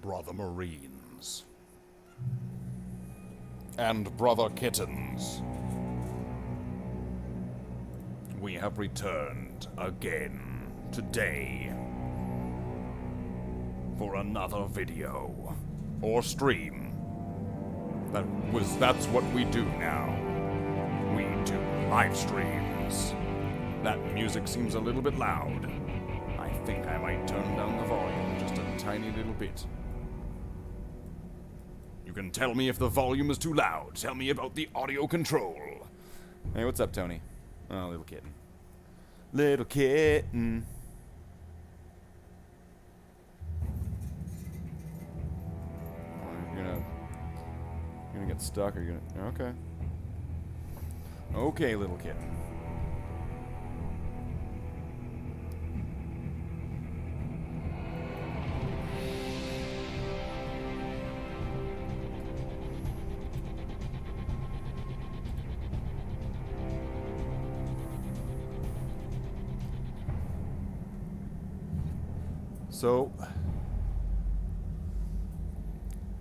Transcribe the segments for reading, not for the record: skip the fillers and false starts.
Brother Marines. And Brother Kittens. We have returned again today for another video or stream. That's what we do now. We do live streams. That music seems a little bit loud. I think I might turn down the volume just a tiny little bit. You can tell me if the volume is too loud. Tell me about the audio control. Hey, what's up, Tony? Oh, little kitten. Little kitten. Oh, you're gonna get stuck, or you're gonna... Okay. Okay, little kitten. So,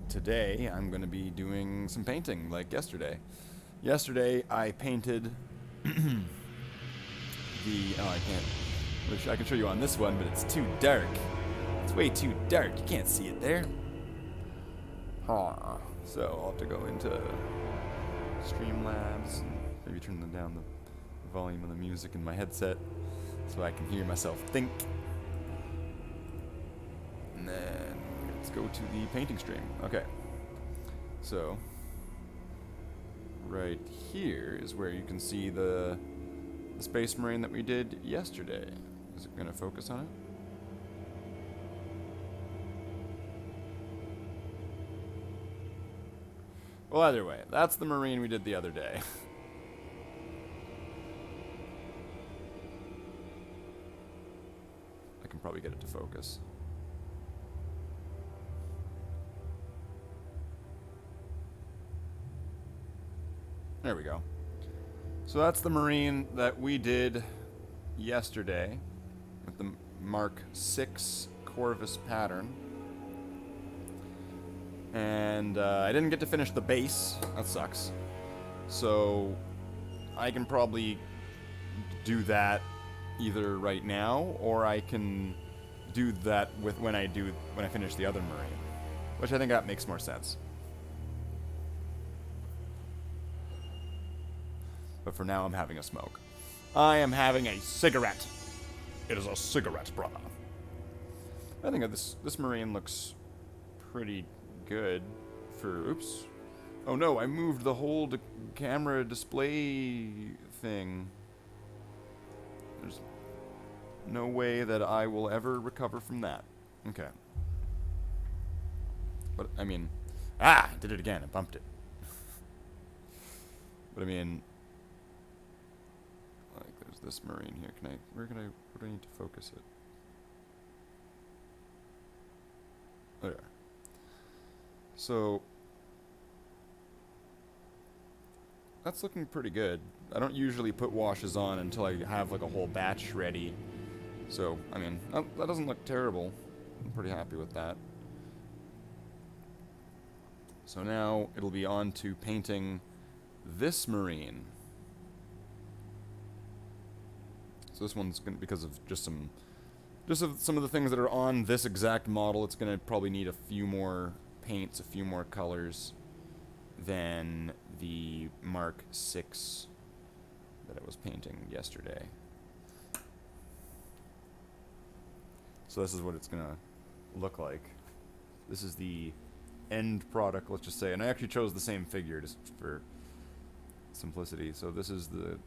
today I'm going to be doing some painting, like yesterday. Yesterday I painted the... Oh, I can't... Which I can show you on this one, but it's too dark. It's way too dark. You can't see it there. So I'll have to go into Streamlabs and maybe turn down the volume of the music in my headset so I can hear myself think. And then let's go to the painting stream. Okay. So, right here is where you can see the Space Marine that we did yesterday. Is it going to focus on it? Well, either way, that's the Marine we did the other day. I can probably get it to focus. There we go. So that's the Marine that we did yesterday with the Mark VI Corvus pattern. And I didn't get to finish the base. That sucks. So I can probably do that either right now, or I can do that when I finish the other Marine, which I think that makes more sense. But for now, I'm having a smoke. I am having a cigarette. It is a cigarette, brother. I think this Marine looks pretty good for... Oops. Oh no, I moved the whole camera display thing. There's no way that I will ever recover from that. Okay. But, I mean... I did it again. I bumped it. But, I mean... This Marine here. Where do I need to focus it? There. So that's looking pretty good. I don't usually put washes on until I have like a whole batch ready. So, I mean, that doesn't look terrible. I'm pretty happy with that. So now it'll be on to painting this Marine. So this one's gonna, because of some of the things that are on this exact model, it's gonna probably need a few more paints, a few more colors than the Mark VI that I was painting yesterday. So this is what it's gonna look like. This is the end product, let's just say, and I actually chose the same figure just for simplicity. So this is the...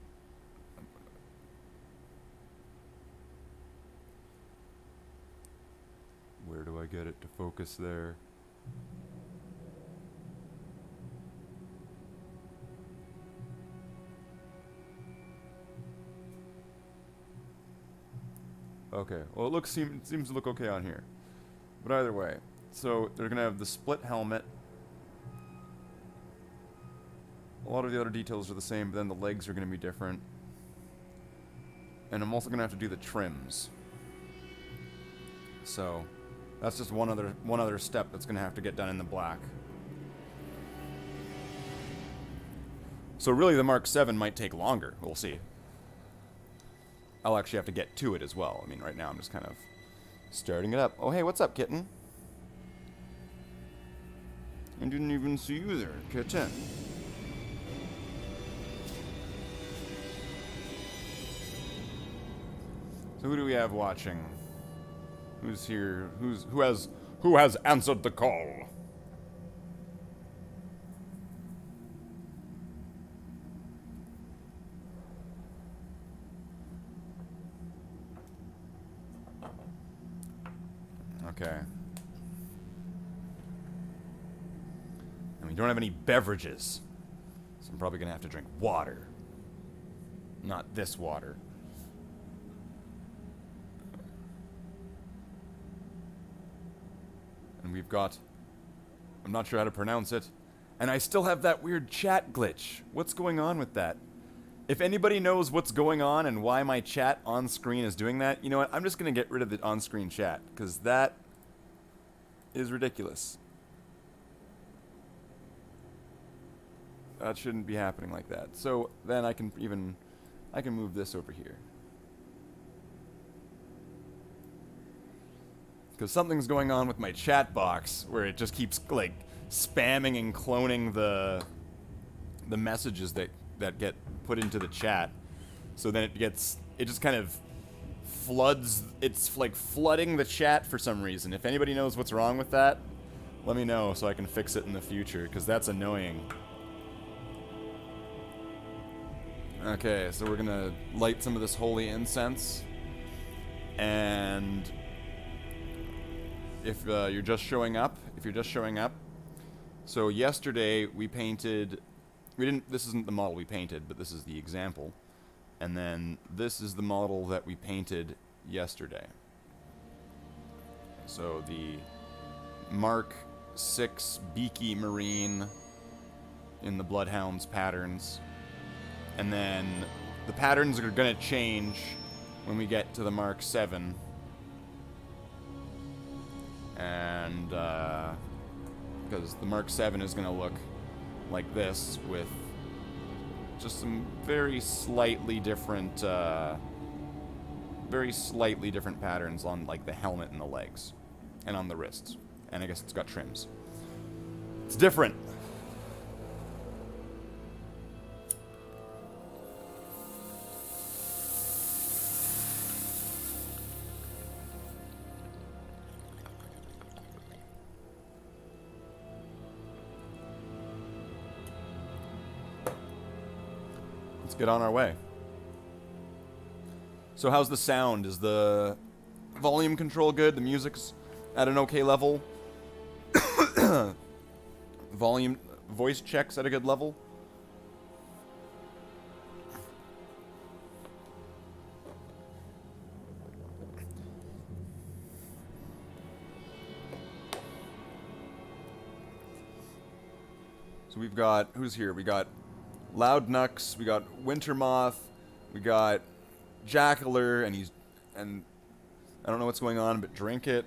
Where do I get it to focus there? Okay, well it seems to look okay on here. But either way, so they're going to have the split helmet. A lot of the other details are the same, but then the legs are going to be different. And I'm also going to have to do the trims. So, That's just one other step that's going to have to get done in the black. So really the Mark VII might take longer. We'll see. I'll actually have to get to it as well. I mean, right now I'm just kind of starting it up. Oh, hey, what's up, kitten? I didn't even see you there, kitten. So who do we have watching? Who's here? Who has answered the call? Okay. And we don't have any beverages. So I'm probably gonna have to drink water. Not this water. And we've got... I'm not sure how to pronounce it. And I still have that weird chat glitch. What's going on with that? If anybody knows what's going on and why my chat on screen is doing that, you know what? I'm just going to get rid of the on-screen chat. Because that is ridiculous. That shouldn't be happening like that. So then I can move this over here. Because something's going on with my chat box where it just keeps like spamming and cloning the messages that get put into the chat. So then it just kind of floods. It's like flooding the chat for some reason. If anybody knows what's wrong with that, let me know so I can fix it in the future, because that's annoying. Okay, so we're gonna light some of this holy incense. And if you're just showing up, so yesterday we painted, this isn't the model we painted, but this is the example. And then this is the model that we painted yesterday. So the Mark VI Beaky Marine in the Bloodhound's patterns. And then the patterns are going to change when we get to the Mark VII. And because the Mark VII is going to look like this with just some very slightly different patterns on like the helmet and the legs and on the wrists. And I guess it's got trims. It's different. Let's get on our way. So how's the sound? Is the volume control good? The music's at an okay level? Voice checks at a good level? So we've got, who's here? We got Loud Nux, we got Wintermoth, we got Jackler, and I don't know what's going on, but drink it.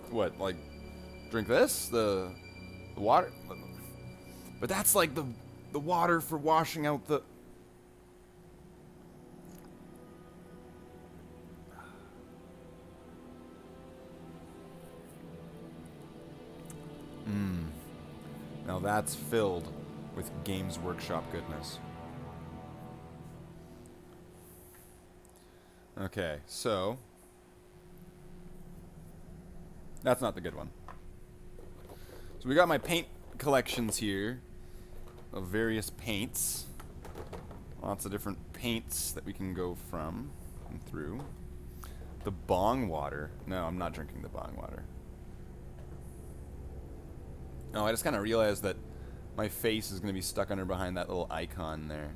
What, like, drink this? The water? But that's like the water for washing out the... Now that's filled with Games Workshop goodness. Okay, so... That's not the good one. So we got my paint collections here of various paints. Lots of different paints that we can go from and through. The bong water. No, I'm not drinking the bong water. No, I just kind of realized that my face is going to be stuck under behind that little icon there.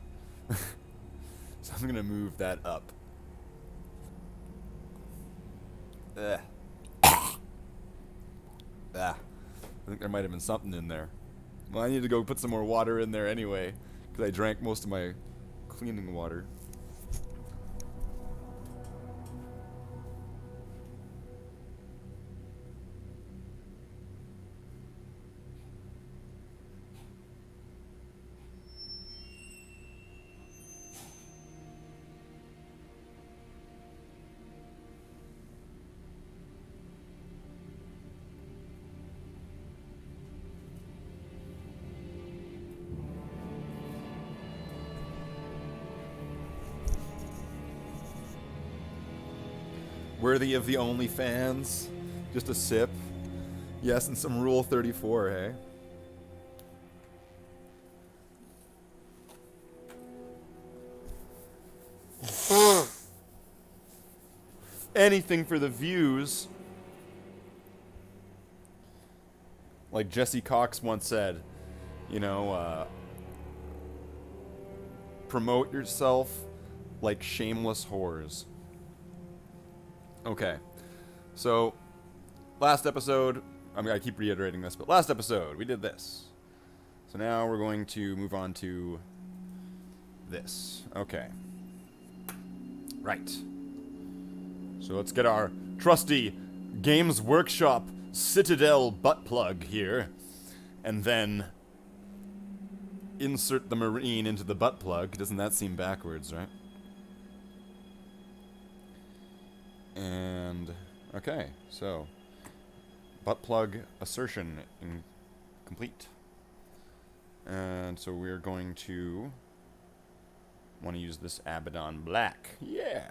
So I'm going to move that up. Ugh. I think there might have been something in there. Well, I need to go put some more water in there anyway, because I drank most of my cleaning water. Worthy of the OnlyFans. Just a sip. Yes, and some Rule 34, hey? Anything for the views. Like Jesse Cox once said, you know, promote yourself like shameless whores. Okay. So, last episode, I mean, I keep reiterating this, but last episode, we did this. So now we're going to move on to this. Okay. Right. So let's get our trusty Games Workshop Citadel butt plug here. And then insert the Marine into the butt plug. Doesn't that seem backwards, right? And, okay, so butt plug assertion complete. And so we're going to want to use this Abaddon Black. Yeah.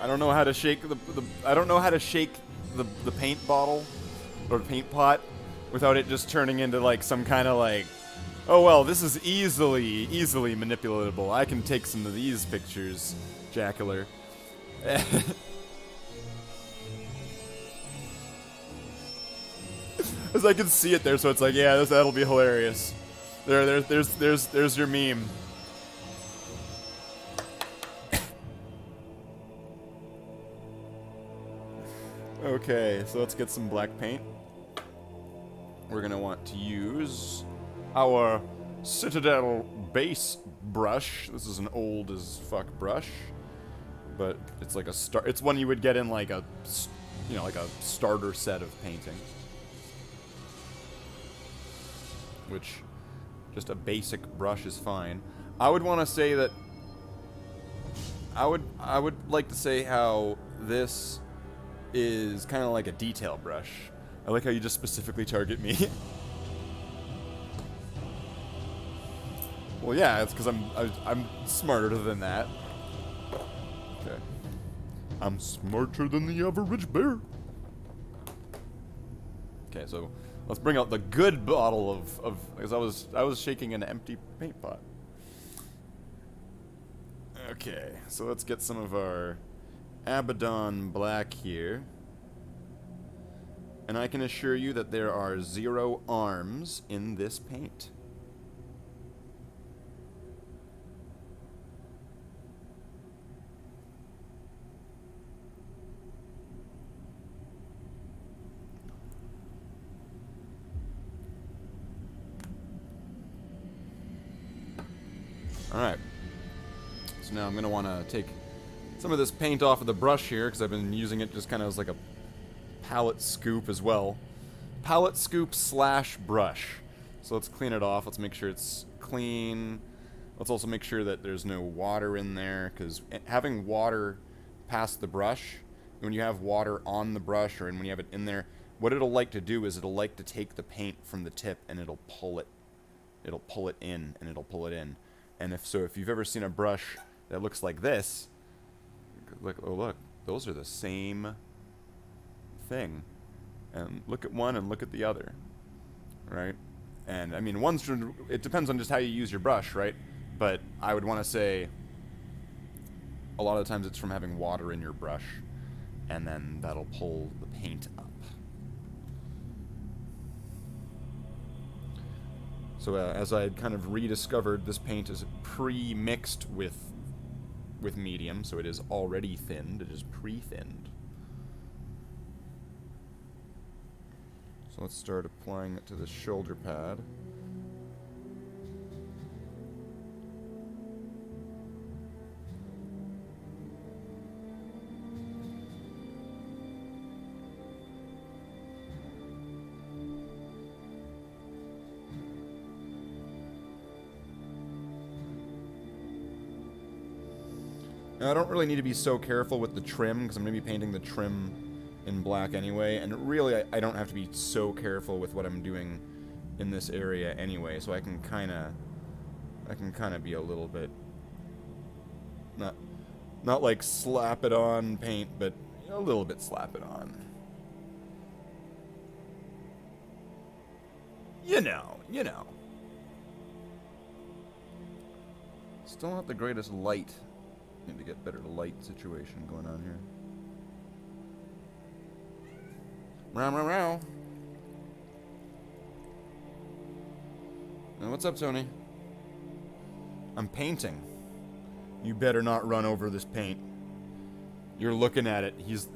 I don't know how to shake the paint bottle or paint pot without it just turning into like some kind of like, oh well, this is easily manipulatable. I can take some of these pictures, Jacular. As I can see it there, so it's like, yeah, that'll be hilarious. There's your meme. Okay, so let's get some black paint. We're gonna want to use our Citadel base brush. This is an old as fuck brush, but it's like it's one you would get in like a, you know, like a starter set of painting. Which, just a basic brush is fine. I would want to say that I would like to say how this is kind of like a detail brush. I like how you just specifically target me. Well, yeah, it's because I'm smarter than that. Okay, I'm smarter than the average bear. Okay, so let's bring out the good bottle of because I was shaking an empty paint pot. Okay, so let's get some of our Abaddon Black here. And I can assure you that there are 0 arms in this paint. Alright. So now I'm going to want to take some of this paint off of the brush here, because I've been using it just kind of as like a palette scoop as well. Palette scoop / brush. So let's clean it off. Let's make sure it's clean. Let's also make sure that there's no water in there, because having water past the brush, when you have water on the brush or when you have it in there, what it'll like to do is it'll like to take the paint from the tip and it'll pull it in and it'll pull it in. And if you've ever seen a brush that looks like this, look, oh look, those are the same thing. And look at one and look at the other, right? And I mean, it depends on just how you use your brush, right? But I would want to say a lot of the times it's from having water in your brush, and then that'll pull the paint up. So as I had kind of rediscovered, this paint is pre-mixed with medium, so it is already thinned. It is pre-thinned. So let's start applying it to the shoulder pad. Now, I don't really need to be so careful with the trim, because I'm going to be painting the trim in black anyway, and really I don't have to be so careful with what I'm doing in this area anyway, so I can kind of be a little bit not like slap it on paint, but a little bit slap it on. You know. Still not the greatest light. Need to get better light situation going on here. Row. Now, what's up, Tony? I'm painting. You better not run over this paint. You're looking at it.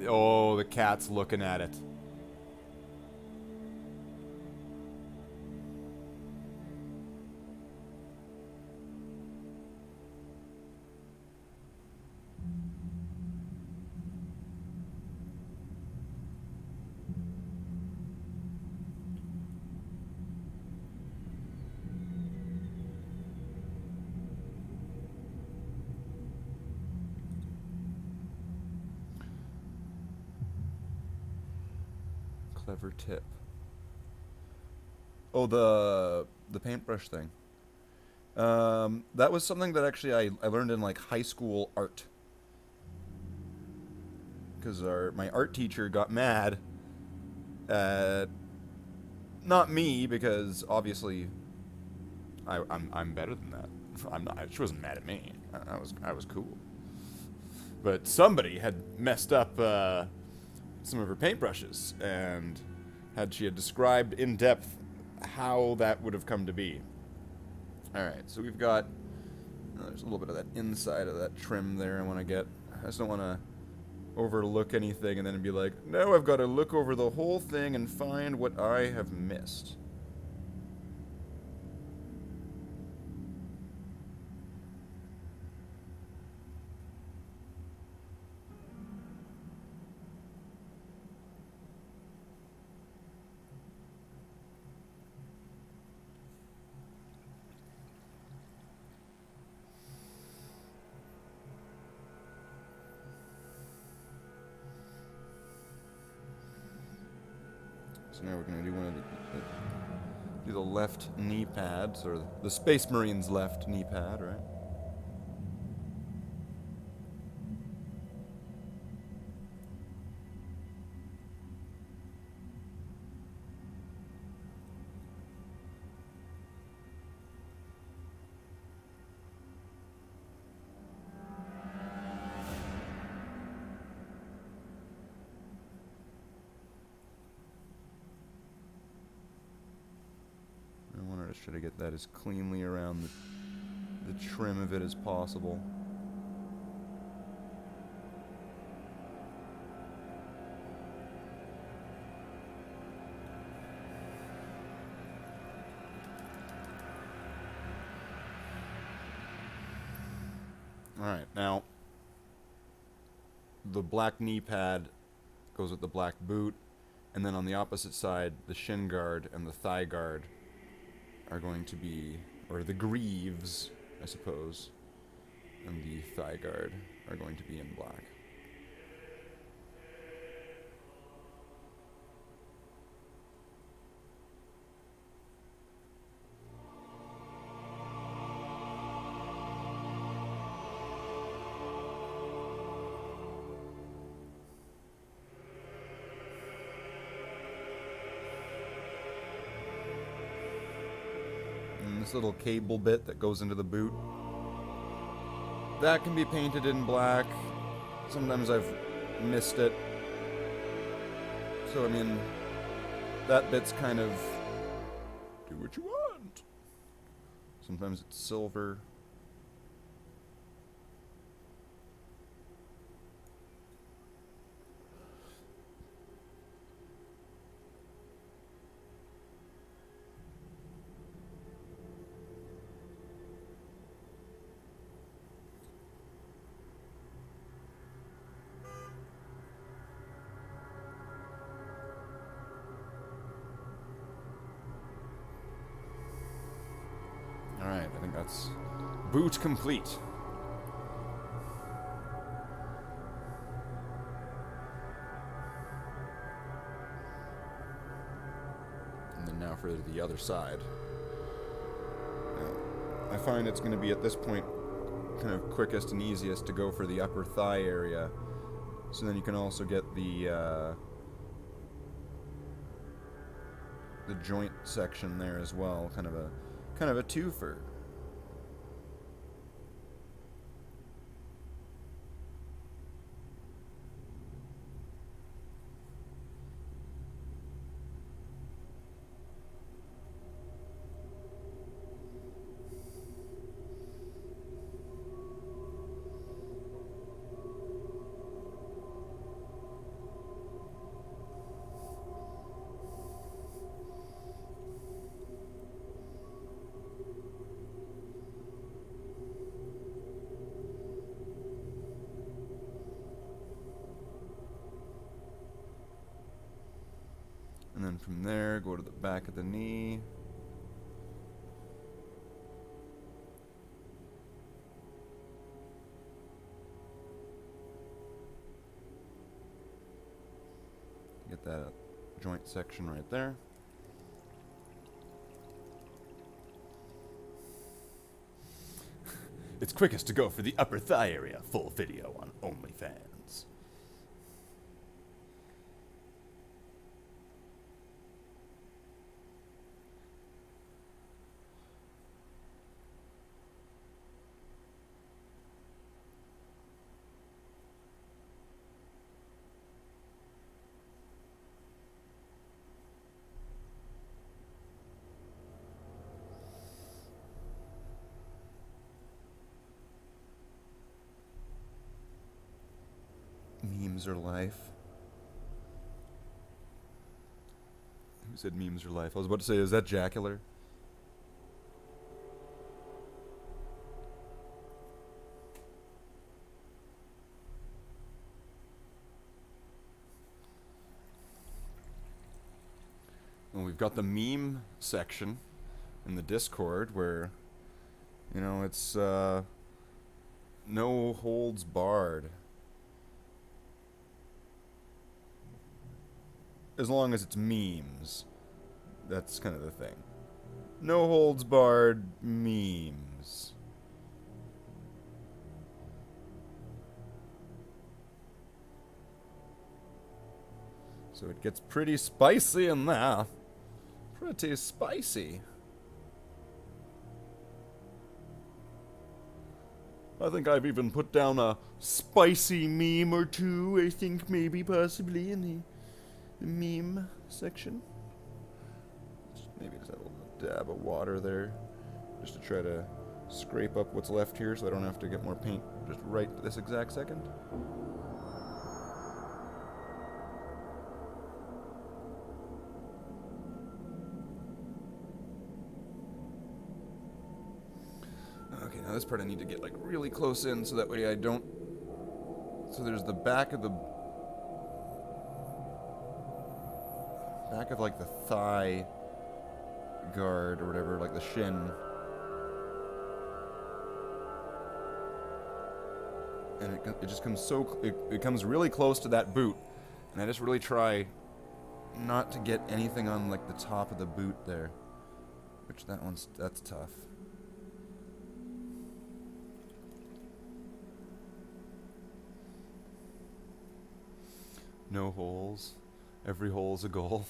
Oh, the cat's looking at it. Clever tip. Oh, the paintbrush thing. That was something that actually I learned in like high school art. Because my art teacher got mad at not me, because obviously I'm better than that. I'm not. She wasn't mad at me. I was cool. But somebody had messed up some of her paintbrushes, and she had described in depth how that would have come to be. Alright, so we've got, there's a little bit of that inside of that trim there I want to get. I just don't want to overlook anything and then be like, now I've got to look over the whole thing and find what I have missed. So now we're going to do do the left knee pads, or the Space Marine's left knee pad, right? Try to get that as cleanly around the trim of it as possible. Alright, now the black knee pad goes with the black boot, and then on the opposite side, the shin guard and the thigh guard are going to be, or the greaves, I suppose, and the thigh guard are going to be in black. This little cable bit that goes into the boot, that can be painted in black. Sometimes I've missed it, so I mean, that bit's kind of do what you want. Sometimes it's silver. Alright, I think that's boot complete. And then now for the other side. I find it's going to be at this point kind of quickest and easiest to go for the upper thigh area, so then you can also get the joint section there as well, kind of a twofer. And then from there, go to the back of the knee. Get that joint section right there. It's quickest to go for the upper thigh area. Full video on OnlyFans. Memes are life. Who said memes are life? I was about to say, is that Jacular? Well, we've got the meme section in the Discord where, you know, it's no holds barred. As long as it's memes. That's kind of the thing. No holds barred memes. So it gets pretty spicy in there. Pretty spicy. I think I've even put down a spicy meme or two, I think maybe possibly in the meme section. Maybe just add a little dab of water there, just to try to scrape up what's left here so I don't have to get more paint just right this exact second. Okay, now this part I need to get like really close in so that way I don't... So there's the back of like the thigh guard or whatever, like the shin. And it just comes so, it comes really close to that boot. And I just really try not to get anything on like the top of the boot there. Which that's tough. No holes. Every hole's a goal.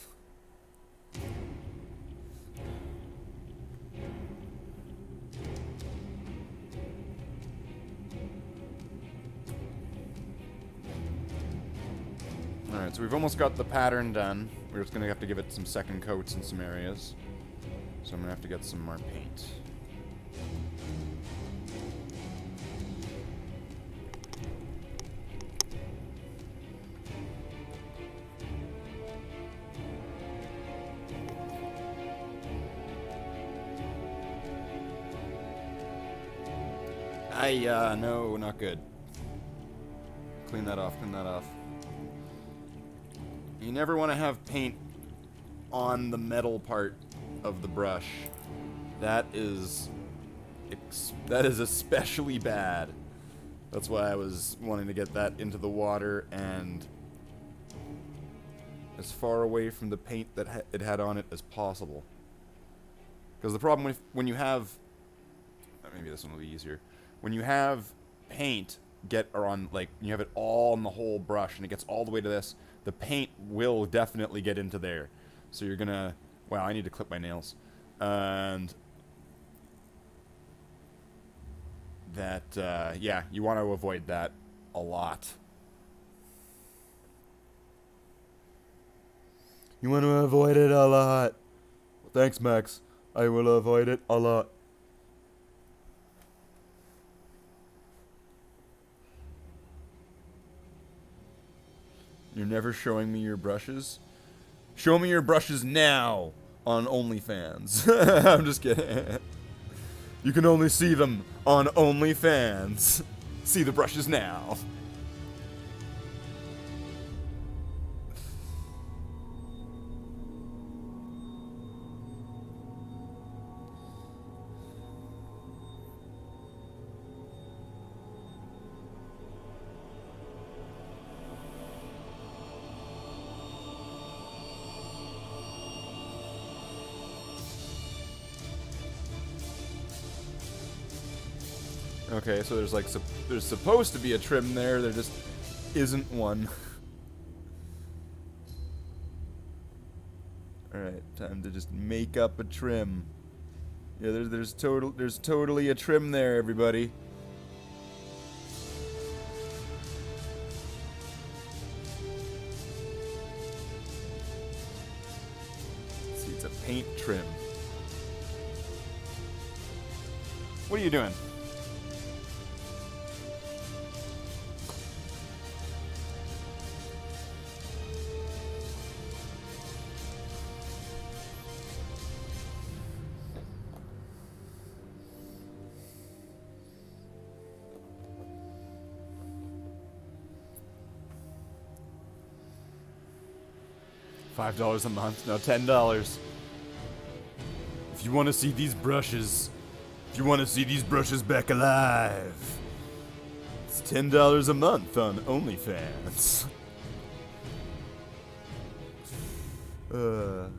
Alright, so we've almost got the pattern done. We're just going to have to give it some second coats in some areas. So I'm going to have to get some more paint. No, not good. Clean that off, clean that off. You never want to have paint on the metal part of the brush. That is especially bad. That's why I was wanting to get that into the water and as far away from the paint that it had on it as possible. Because the problem with when you have, maybe this one will be easier. When you have paint like you have it all on the whole brush and it gets all the way to this, the paint will definitely get into there. So you're gonna, wow, I need to clip my nails. And that, yeah, you want to avoid that a lot. You want to avoid it a lot. Thanks, Max. I will avoid it a lot. You're never showing me your brushes? Show me your brushes now on OnlyFans. I'm just kidding. You can only see them on OnlyFans. See the brushes now. Okay, so there's like there's supposed to be a trim there, there just isn't one. Alright, time to just make up a trim. Yeah, there's totally a trim there, everybody. See, it's a paint trim. What are you doing? $5 a month, no, $10. If you want to see these brushes, back alive, it's $10 a month on OnlyFans. So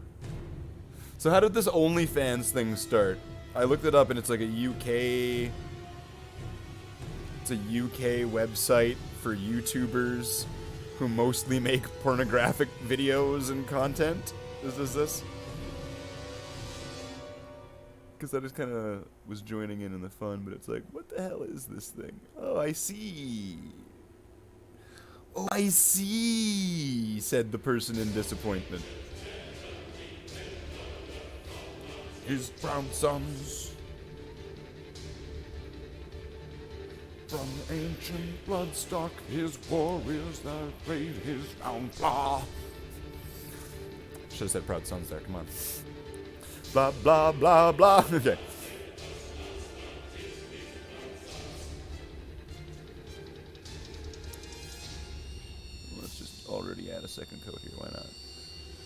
how did this OnlyFans thing start? I looked it up and it's like a UK website for YouTubers who mostly make pornographic videos and content. Is this? Because I just kind of was joining in the fun, but it's like, what the hell is this thing? Oh, I see. Oh, I see, said the person in disappointment. His brown sons from ancient bloodstock, his warriors that played his downfall. Should have said proud sons there, come on. Blah, blah, blah, blah. Okay. Let's just already add a second coat here, why not?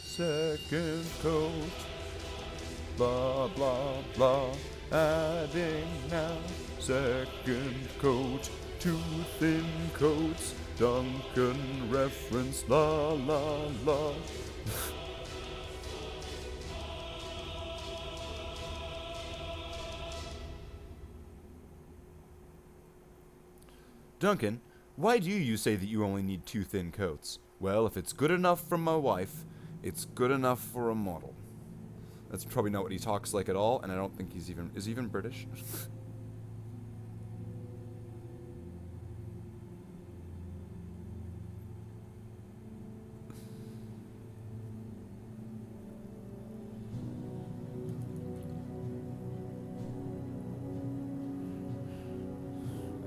Second coat. Blah, blah, blah. Adding now. Second coat, 2 thin coats, Duncan reference, la la la. Duncan, why do you say that you only need 2 thin coats? Well, if it's good enough for my wife, it's good enough for a model. That's probably not what he talks like at all, and I don't think is he even British?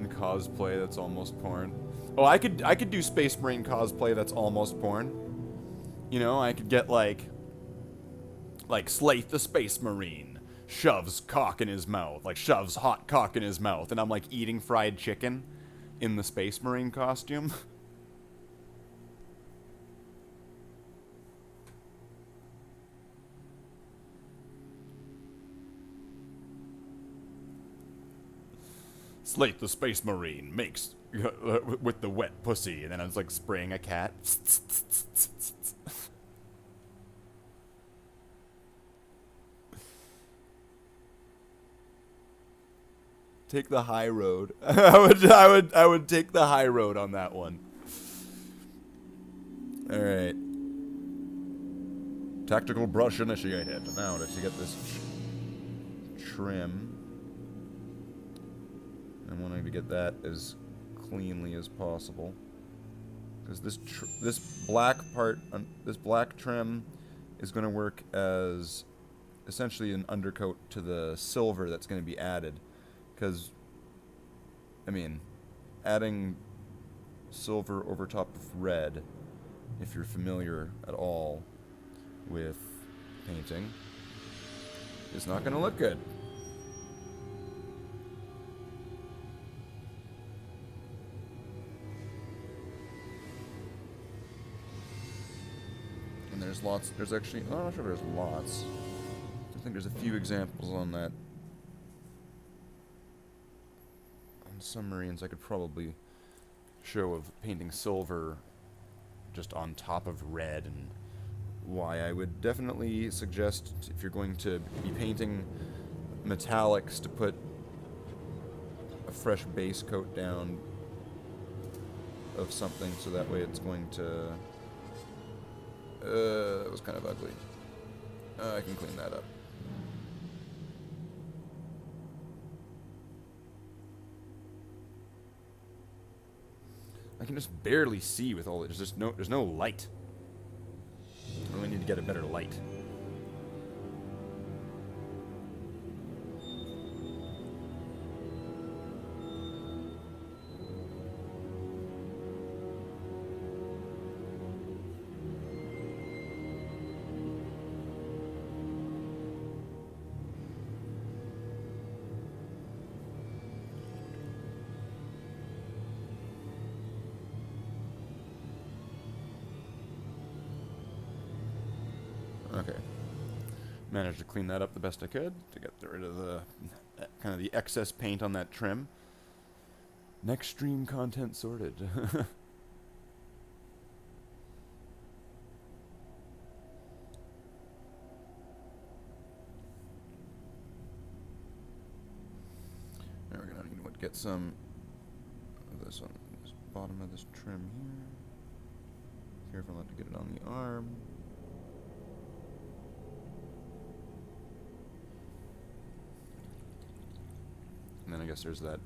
Cosplay that's almost porn. Oh, I could do Space Marine cosplay that's almost porn. You know, I could get like Slathe the Space Marine shoves cock in his mouth, like shoves hot cock in his mouth, and I'm like eating fried chicken in the Space Marine costume. Slathe the Space Marine makes with the wet pussy, and then I was like spraying a cat. take the high road. I would take the high road on that one. All right. Tactical brush initiated. Now let's get this trim. I'm wanting to get that as cleanly as possible, because this black part, this black trim, is going to work as essentially an undercoat to the silver that's going to be added. Because, I mean, adding silver over top of red, if you're familiar at all with painting, is not going to look good. And there's actually, I'm not sure there's lots. I think there's a few examples on that. On some marines I could probably show of painting silver just on top of red, and why I would definitely suggest, if you're going to be painting metallics, to put a fresh base coat down of something, so that way it's going to... that was kind of ugly. I can clean that up. I can just barely see with all this. There's no light. I really need to get a better light. Okay. Managed to clean that up the best I could to get rid of the kind of the excess paint on that trim. Next stream content sorted. Now we're gonna need to get some of this on this bottom of this trim here. Careful not to get it on the arm. And then I guess there's that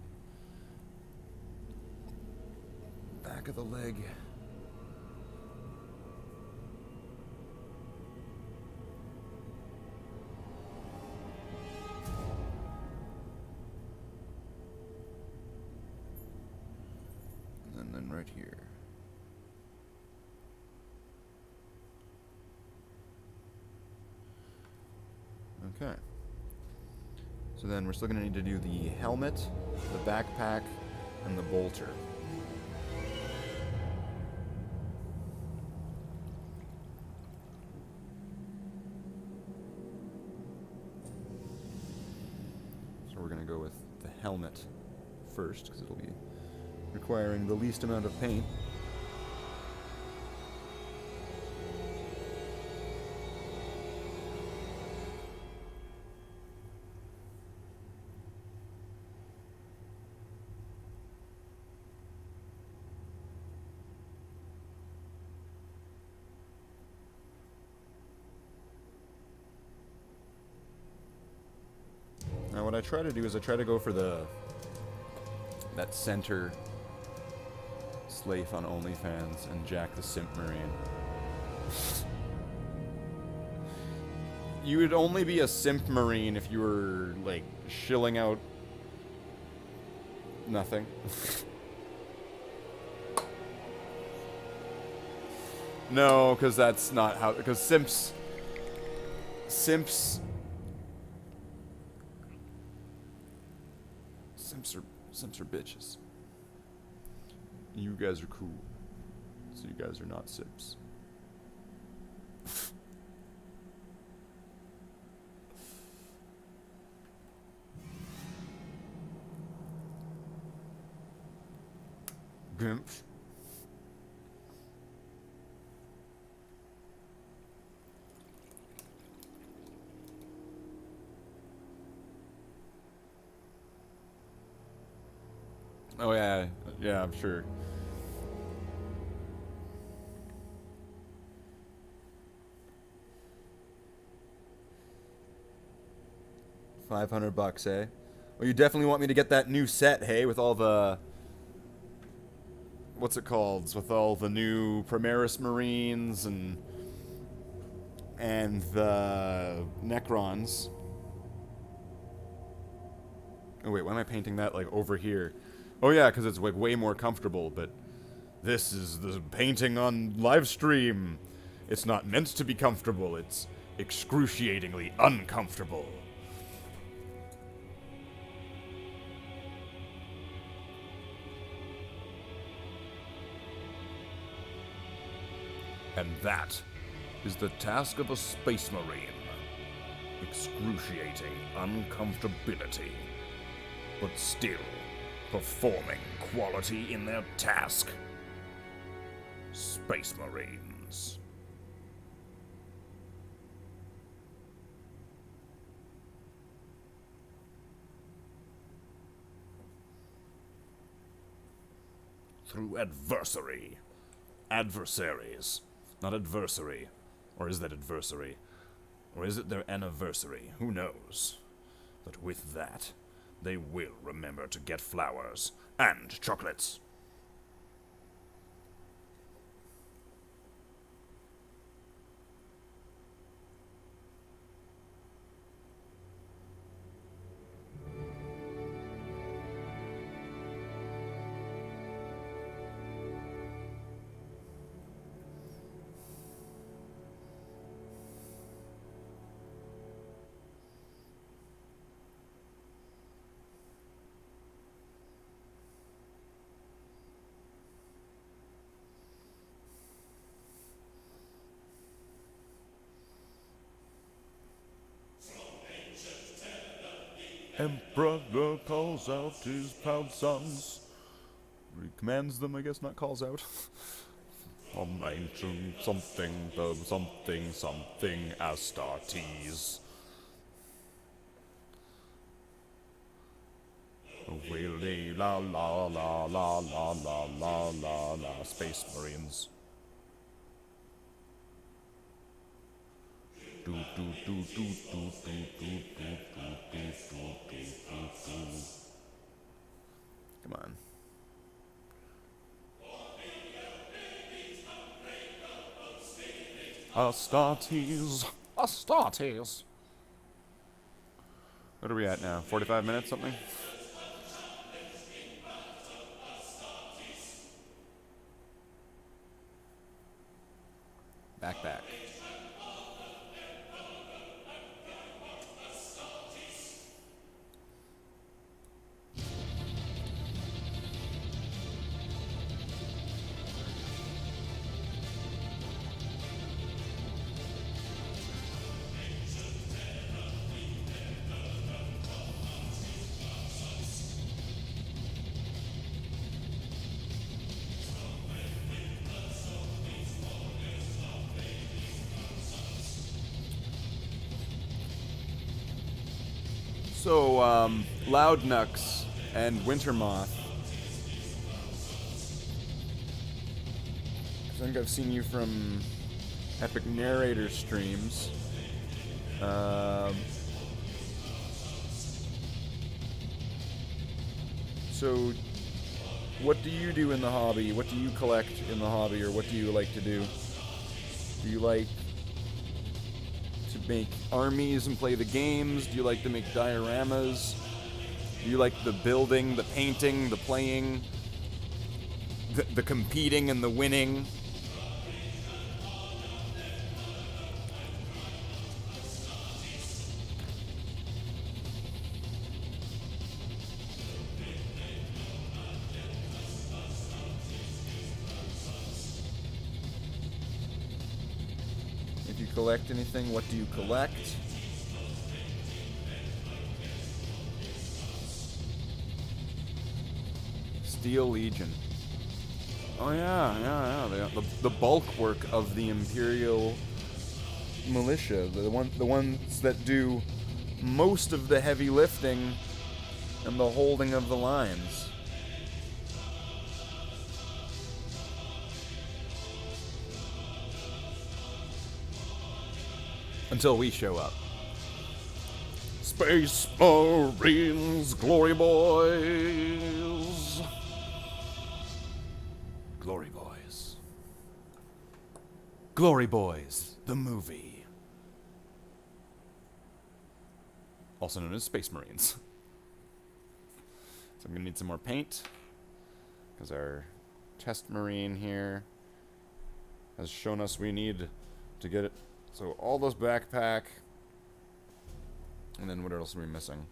back of the leg. And then right here. Okay. So then we're still going to need to do the helmet, the backpack, and the bolter. So we're going to go with the helmet first, because it'll be requiring the least amount of paint. Now what I try to do is I try to go for that center Slathe on OnlyFans and Jack the Simp Marine. You would only be a Simp Marine if you were, like, shilling out nothing. No, because that's not how... Because Simps are bitches. You guys are cool. So you guys are not simps. Gimps. Oh, yeah. Yeah, I'm sure. $500, eh? Well, you definitely want me to get that new set, hey, with all the... What's it called? With all the new Primaris Marines and the Necrons. Oh wait, why am I painting that like over here? Oh yeah, because it's like way more comfortable, but this is the painting on live stream. It's not meant to be comfortable, it's excruciatingly uncomfortable. And that is the task of a Space Marine. Excruciating uncomfortability, but still performing quality in their task. Space Marines. Through adversary. Adversaries. Not adversary. Or is that adversary? Or is it their anniversary? Who knows? But with that, they will remember to get flowers and chocolates. Emperor calls out his proud sons. He commands them, I guess, not calls out. From ancient something, something Astartes. Willy la la la la la la la la la, Space Marines. Do do do do do do do do do do do. Come on. Astartes. Astartes. What are we at now? 45 minutes, something? Back. So, Loudnux and Wintermoth. I think I've seen you from Epic Narrator streams. So, what do you do in the hobby? What do you collect in the hobby, or what do you like to do? Do you like to make armies and play the games? Do you like to make dioramas? Do you like the building, the painting, the playing, the competing and the winning? If you collect anything, what do you collect? Steel Legion. Oh yeah. The bulk work of the Imperial militia, the ones that do most of the heavy lifting and the holding of the lines. Until we show up. Space Marines, glory boys. Glory boys. Glory Boys, the movie. Also known as Space Marines. So I'm gonna need some more paint, because our test Marine here has shown us we need to get it. So all those backpack, and then what else are we missing?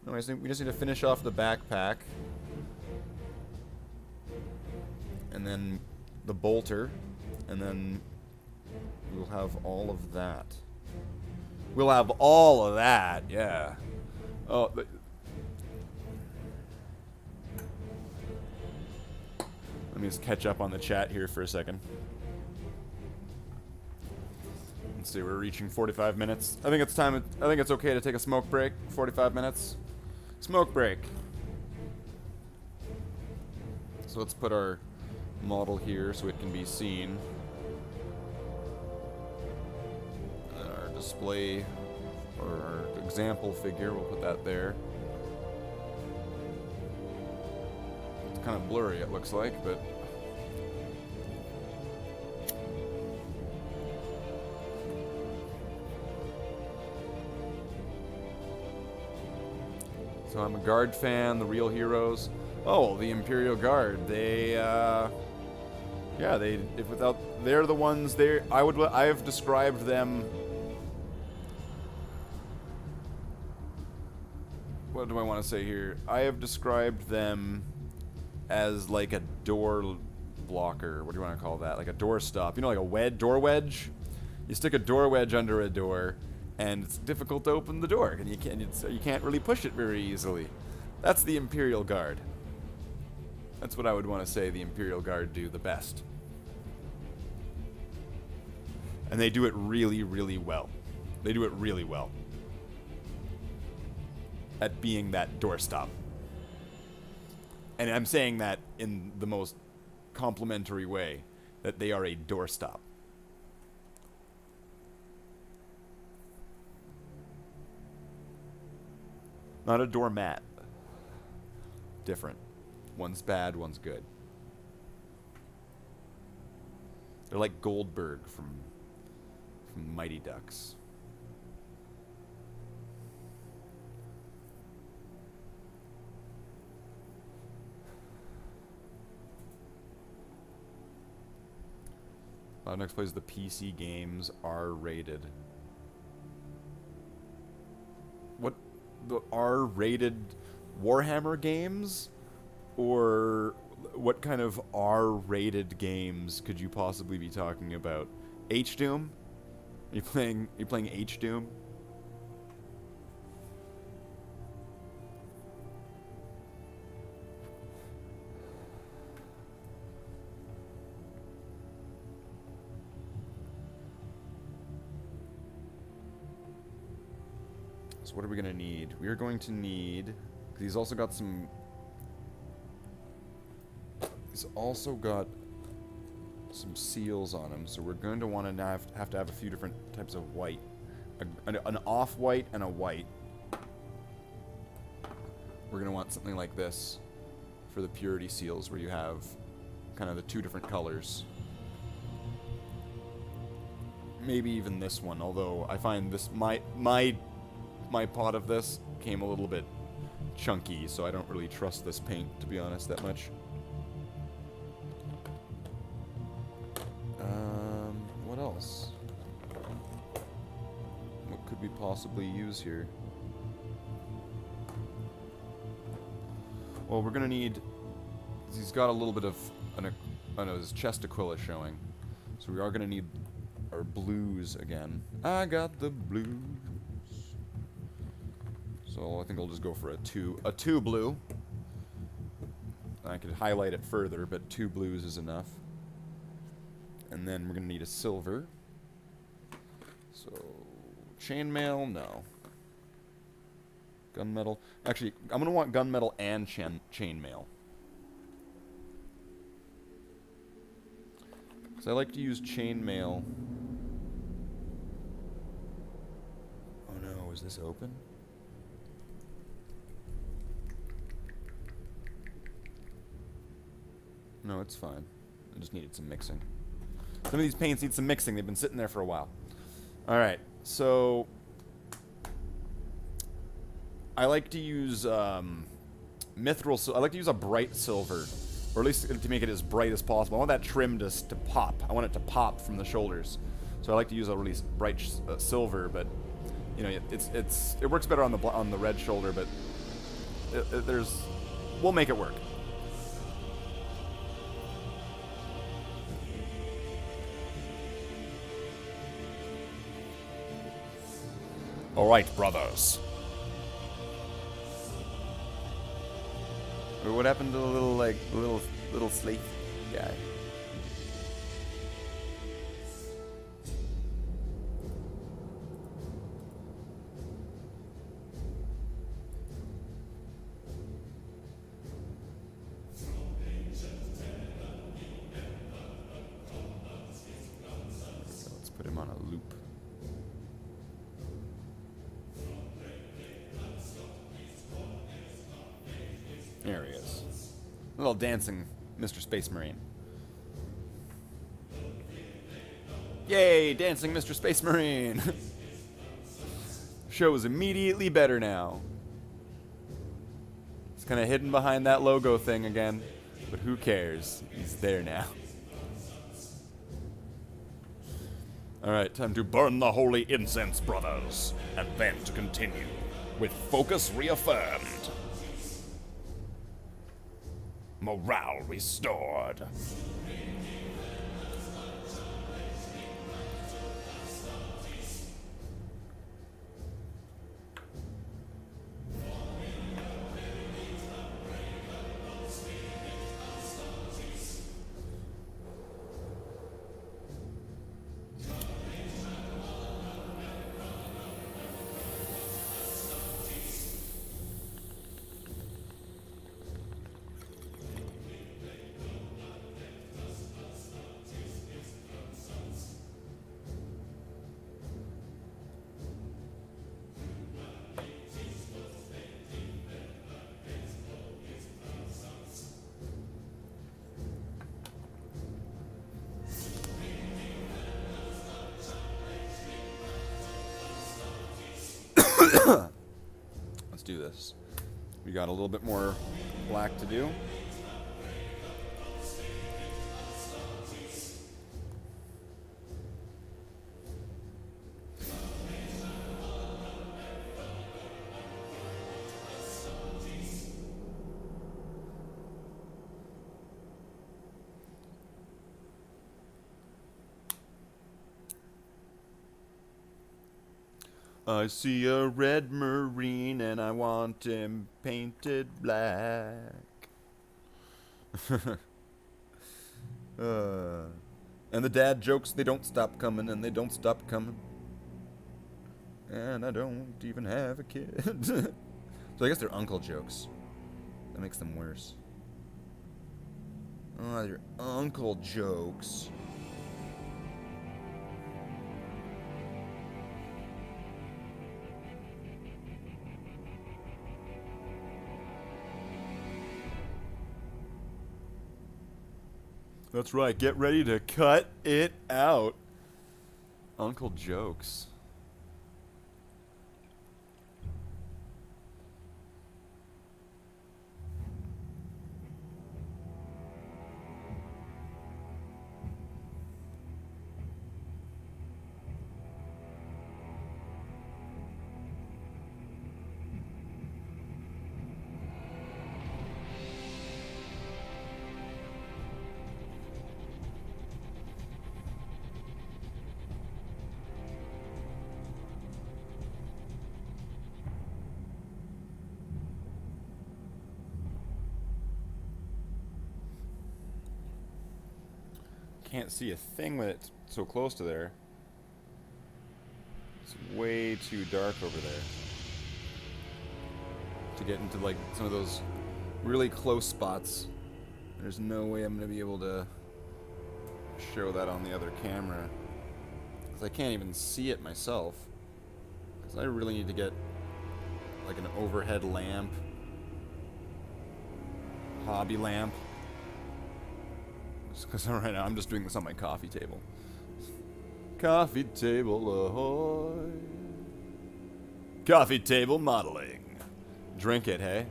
No, I think we just need to finish off the backpack, and then the bolter, and then we'll have all of that. We'll have all of that, yeah. Oh, let me just catch up on the chat here for a second. Let's see, we're reaching 45 minutes. I think it's time. I think it's okay to take a smoke break. 45 minutes. Smoke break. So let's put our model here so it can be seen. And our display, or our example figure, we'll put that there. It's kind of blurry, it looks like, but so I'm a Guard fan, the real heroes. Oh, the Imperial Guard. They, yeah, they're the ones there. I have described them. What do I want to say here? I have described them as like a door blocker. What do you want to call that? Like a door stop. You know, like a door wedge? You stick a door wedge under a door, and it's difficult to open the door, and you can't really push it very easily. That's the Imperial Guard. That's what I would want to say the Imperial Guard do the best. And they do it really, really well. They do it really well at being that doorstop. And I'm saying that in the most complimentary way, that they are a doorstop. Not a doormat. Different. One's bad, one's good. They're like Goldberg from Mighty Ducks. Next plays the PC games R-rated. What? The R-rated Warhammer games? Or what kind of R-rated games could you possibly be talking about? H-Doom? Are you playing H-Doom? So what are we going to need? We are going to need... 'cause he's also got some... He's also got some seals on him, so we're going to want to have to have a few different types of white. An off-white and a white. We're going to want something like this for the purity seals, where you have kind of the two different colors. Maybe even this one, although I find this... My pot of this came a little bit chunky, so I don't really trust this paint, to be honest, that much. What else? What could we possibly use here? Well, we're gonna need... He's got a little bit of... I know his chest Aquila showing. So we are gonna need our blues again. I got the blues. So I think I'll just go for a two blue. I could highlight it further, but 2 blues is enough. And then we're going to need a silver. So, chainmail, no. Gunmetal. Actually, I'm going to want gunmetal and chainmail. Because I like to use chainmail is this open? No, it's fine. I just needed some mixing. Some of these paints need some mixing. They've been sitting there for a while. Alright, so I like to use mithril. I like to use a bright silver, or at least to make it as bright as possible. I want that trim to pop. I want it to pop from the shoulders. So I like to use a really bright silver, but you know, it works better on the red shoulder. But we'll make it work. All right, brothers. What happened to the little Slathe guy? So let's put him on a loop. There he is. A little dancing Mr. Space Marine. Yay, dancing Mr. Space Marine! Show is immediately better now. It's kind of hidden behind that logo thing again, but who cares? He's there now. Alright, time to burn the holy incense, brothers, and then to continue with focus reaffirmed. Morale restored. Let's do this. We got a little bit more black to do. I see a red marine and I want him painted black. And the dad jokes, they don't stop coming and they don't stop coming. And I don't even have a kid. So I guess they're uncle jokes. That makes them worse. Oh, they're uncle jokes. That's right, get ready to cut it out. Uncle jokes. Can't see a thing when it's so close to there. It's way too dark over there to get into like some of those really close spots. There's no way I'm gonna be able to show that on the other camera because I can't even see it myself because So I really need to get like an overhead lamp. Hobby lamp. Because right now I'm just doing this on my coffee table. Coffee table ahoy. Coffee table modeling. Drink it, hey?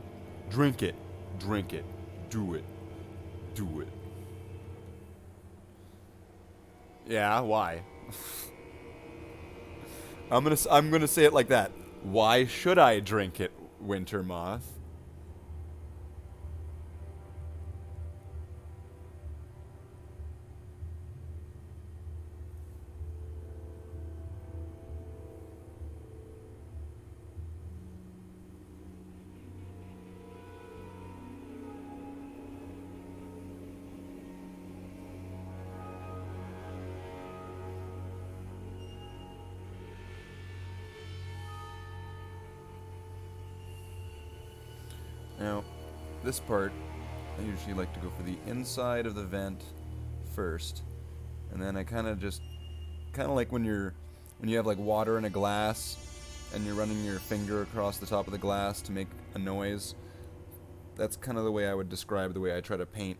Drink it. Drink it. Do it. Do it. Yeah, why? I'm gonna say it like that. Why should I drink it, Winter Moth? Now, this part, I usually like to go for the inside of the vent first, and then I kind of like when you have like water in a glass, and you're running your finger across the top of the glass to make a noise. That's kind of the way I would describe the way I try to paint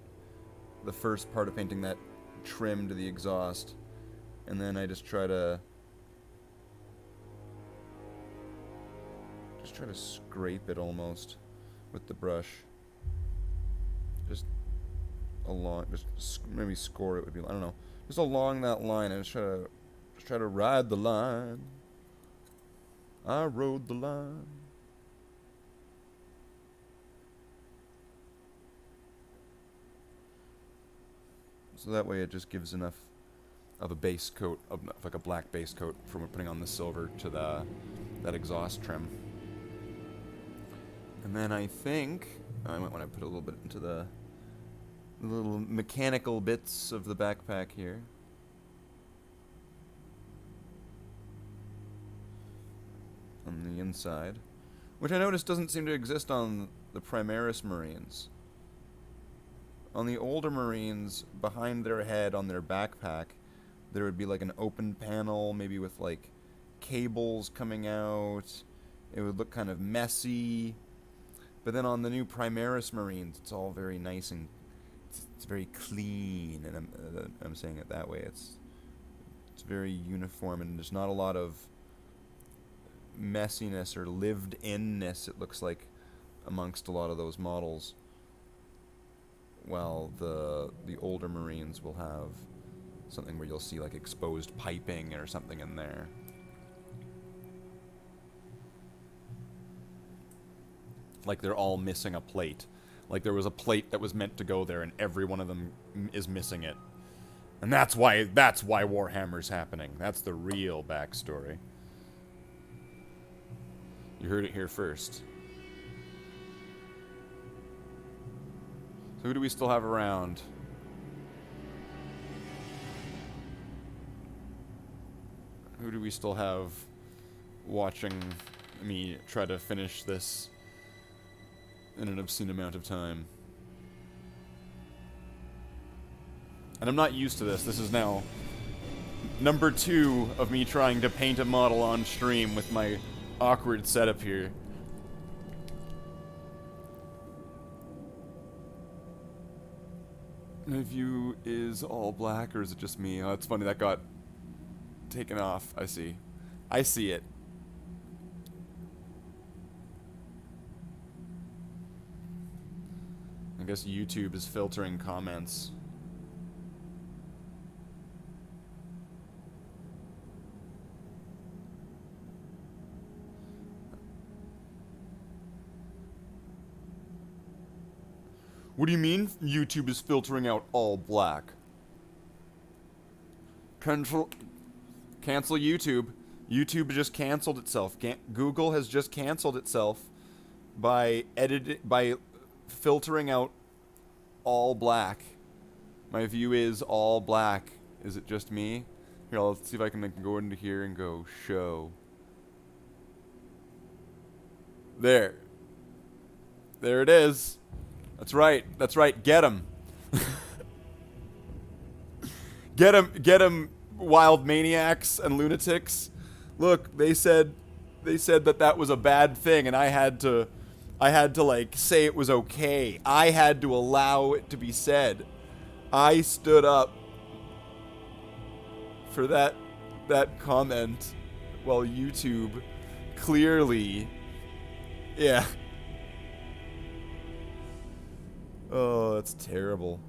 the first part of painting that trim to the exhaust, and then I just try to scrape it almost with the brush, just maybe score it would be, I don't know, just along that line. I just try to ride the line. I rode the line. So that way it just gives enough of a base coat, of like a black base coat from putting on the silver to that exhaust trim. And then I think I might want to put a little bit into the little mechanical bits of the backpack here. On the inside. Which I noticed doesn't seem to exist on the Primaris Marines. On the older Marines, behind their head on their backpack, there would be like an open panel, maybe with like cables coming out. It would look kind of messy. But then on the new Primaris Marines, it's all very nice and it's very clean, and I'm saying it that way. It's very uniform, and there's not a lot of messiness or lived-inness, it looks like, amongst a lot of those models. While the older Marines will have something where you'll see like exposed piping or something in there. Like they're all missing a plate. Like there was a plate that was meant to go there and every one of them is missing it. And that's why Warhammer's happening. That's the real backstory. You heard it here first. So who do we still have around? Who do we still have watching me try to finish this in an obscene amount of time? And I'm not used to this. This is now number 2 of me trying to paint a model on stream with my awkward setup here. My view is all black, or is it just me? Oh, it's funny, that got taken off. I see. I see it. I guess YouTube is filtering comments. What do you mean YouTube is filtering out all black? Cancel YouTube. YouTube just canceled itself. Google has just canceled itself by filtering out all black. My view is all black. Is it just me? Here, let's see if I can go into here and go show. There. There it is. That's right. That's right. Get him. Get him, wild maniacs and lunatics. Look, they said they said that that was a bad thing, and I had to like say it was okay. I had to allow it to be said. I stood up for that comment, while YouTube clearly, yeah. Oh, that's terrible.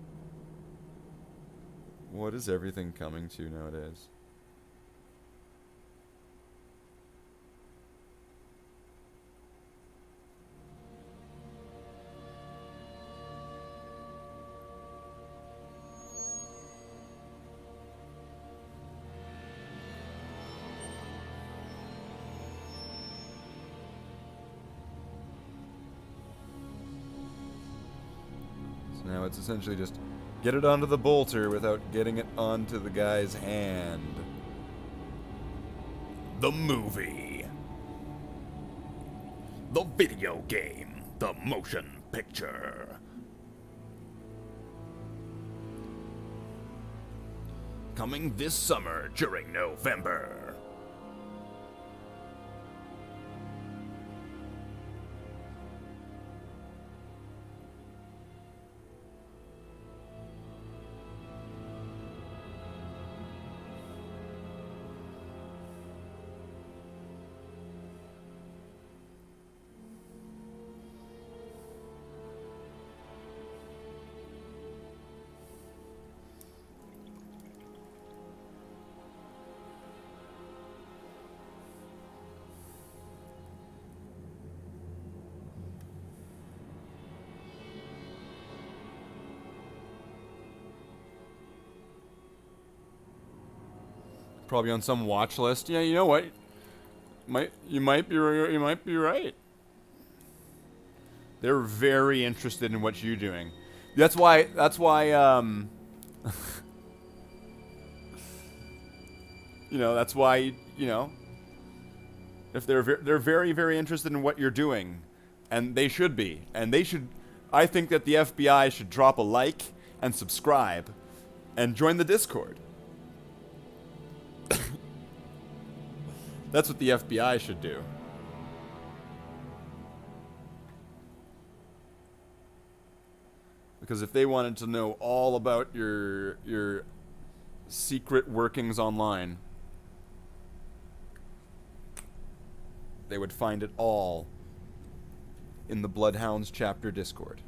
What is everything coming to nowadays? So now it's essentially just get it onto the bolter without getting it onto the guy's hand. The movie. The video game. The motion picture. Coming this summer during November. Probably on some watch list. Yeah, you know what? You might be right. They're very interested in what you're doing. That's why you know, that's why, you know, if they're very, very interested in what you're doing, and they should be. And they should, I think that the FBI should drop a like and subscribe and join the Discord. That's what the FBI should do. Because if they wanted to know all about your secret workings online, they would find it all in the Bloodhounds chapter Discord.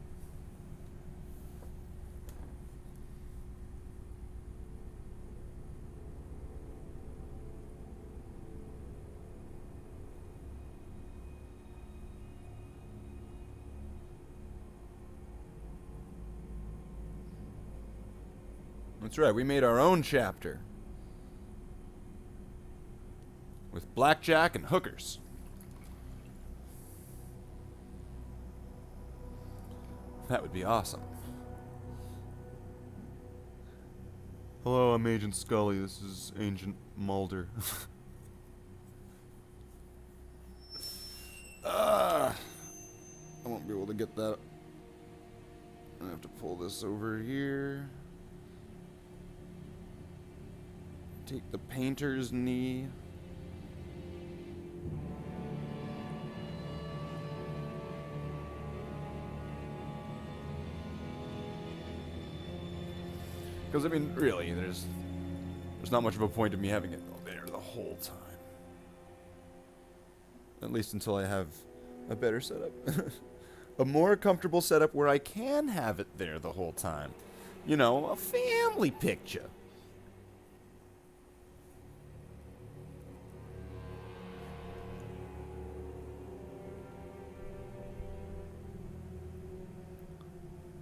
That's right, we made our own chapter. With blackjack and hookers. That would be awesome. Hello, I'm Agent Scully. This is Agent Mulder. I won't be able to get that. I have to pull this over here. Take the painter's knee. Because, I mean, really, there's not much of a point of me having it there the whole time. At least until I have a better setup. A more comfortable setup where I can have it there the whole time. You know, a family picture.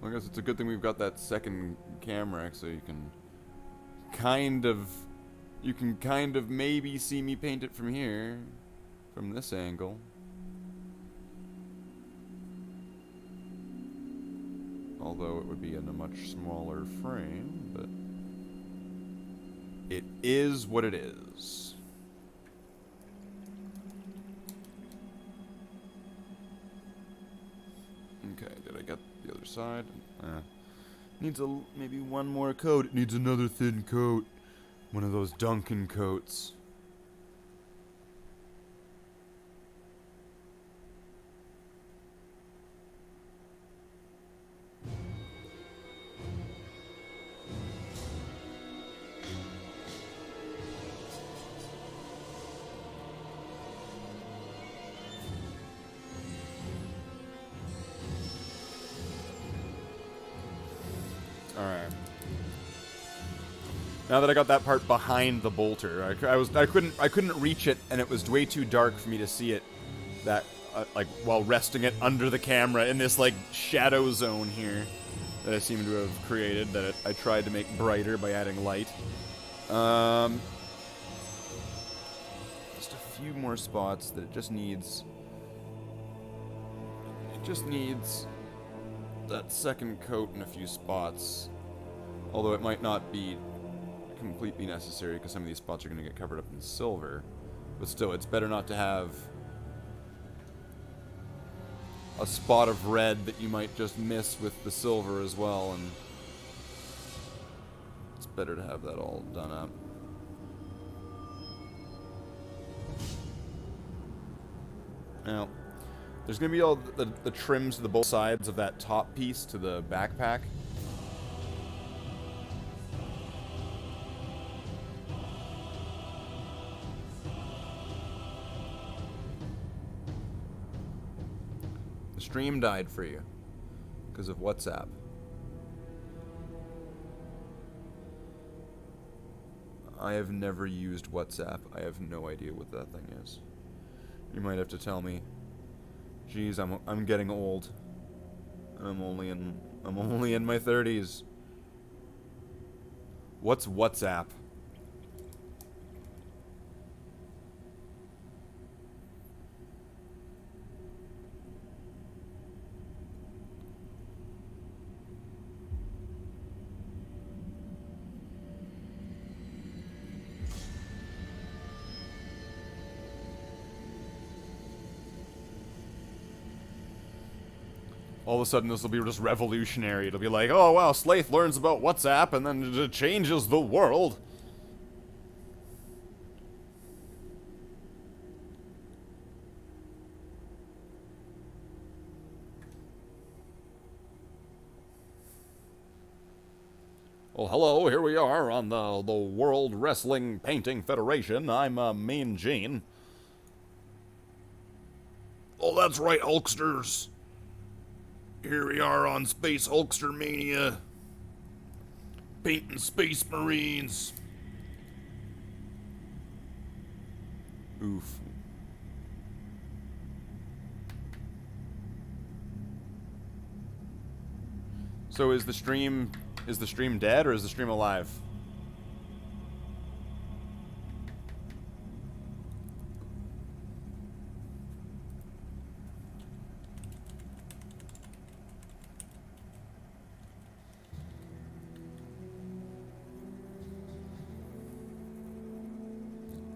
I guess it's a good thing we've got that second camera, so you can kind of maybe see me paint it from here, from this angle. Although it would be in a much smaller frame, but it is what it is. Okay, did I get the other side? Needs maybe one more coat. It needs another thin coat. One of those Duncan coats. Alright. Now that I got that part behind the bolter, I couldn't reach it, and it was way too dark for me to see it. That like while resting it under the camera in this like shadow zone here that I seem to have created that I tried to make brighter by adding light. Just a few more spots that it just needs. It just needs that second coat in a few spots. Although it might not be completely necessary because some of these spots are going to get covered up in silver. But still, it's better not to have a spot of red that you might just miss with the silver as well, and it's better to have that all done up. Now, there's going to be all the trims to the both sides of that top piece to the backpack. The stream died for you because of WhatsApp. I have never used WhatsApp. I have no idea what that thing is. You might have to tell me. Jeez, I'm getting old. I'm only in my 30s. What's WhatsApp? All of a sudden, this will be just revolutionary. It'll be like, oh wow, Slathe learns about WhatsApp and then it changes the world. Well, hello, here we are on the World Wrestling Painting Federation. I'm Mean Gene. Oh, that's right, Hulksters. Here we are on Space Hulkster Mania. Painting Space Marines. Oof. So is the stream dead or is the stream alive?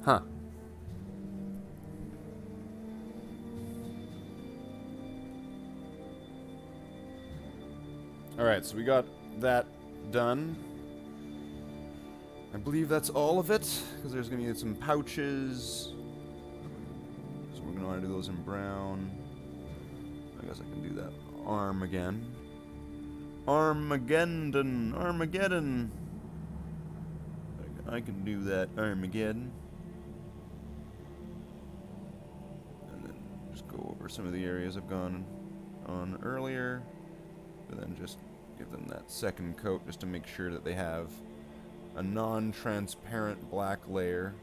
Huh. Alright, so we got that done. I believe that's all of it, because there's going to be some pouches. So we're going to want to do those in brown. I guess I can do that arm again. Armageddon. I can do that Armageddon. And then just go over some of the areas I've gone on earlier. And then just give them that second coat just to make sure that they have a non-transparent black layer.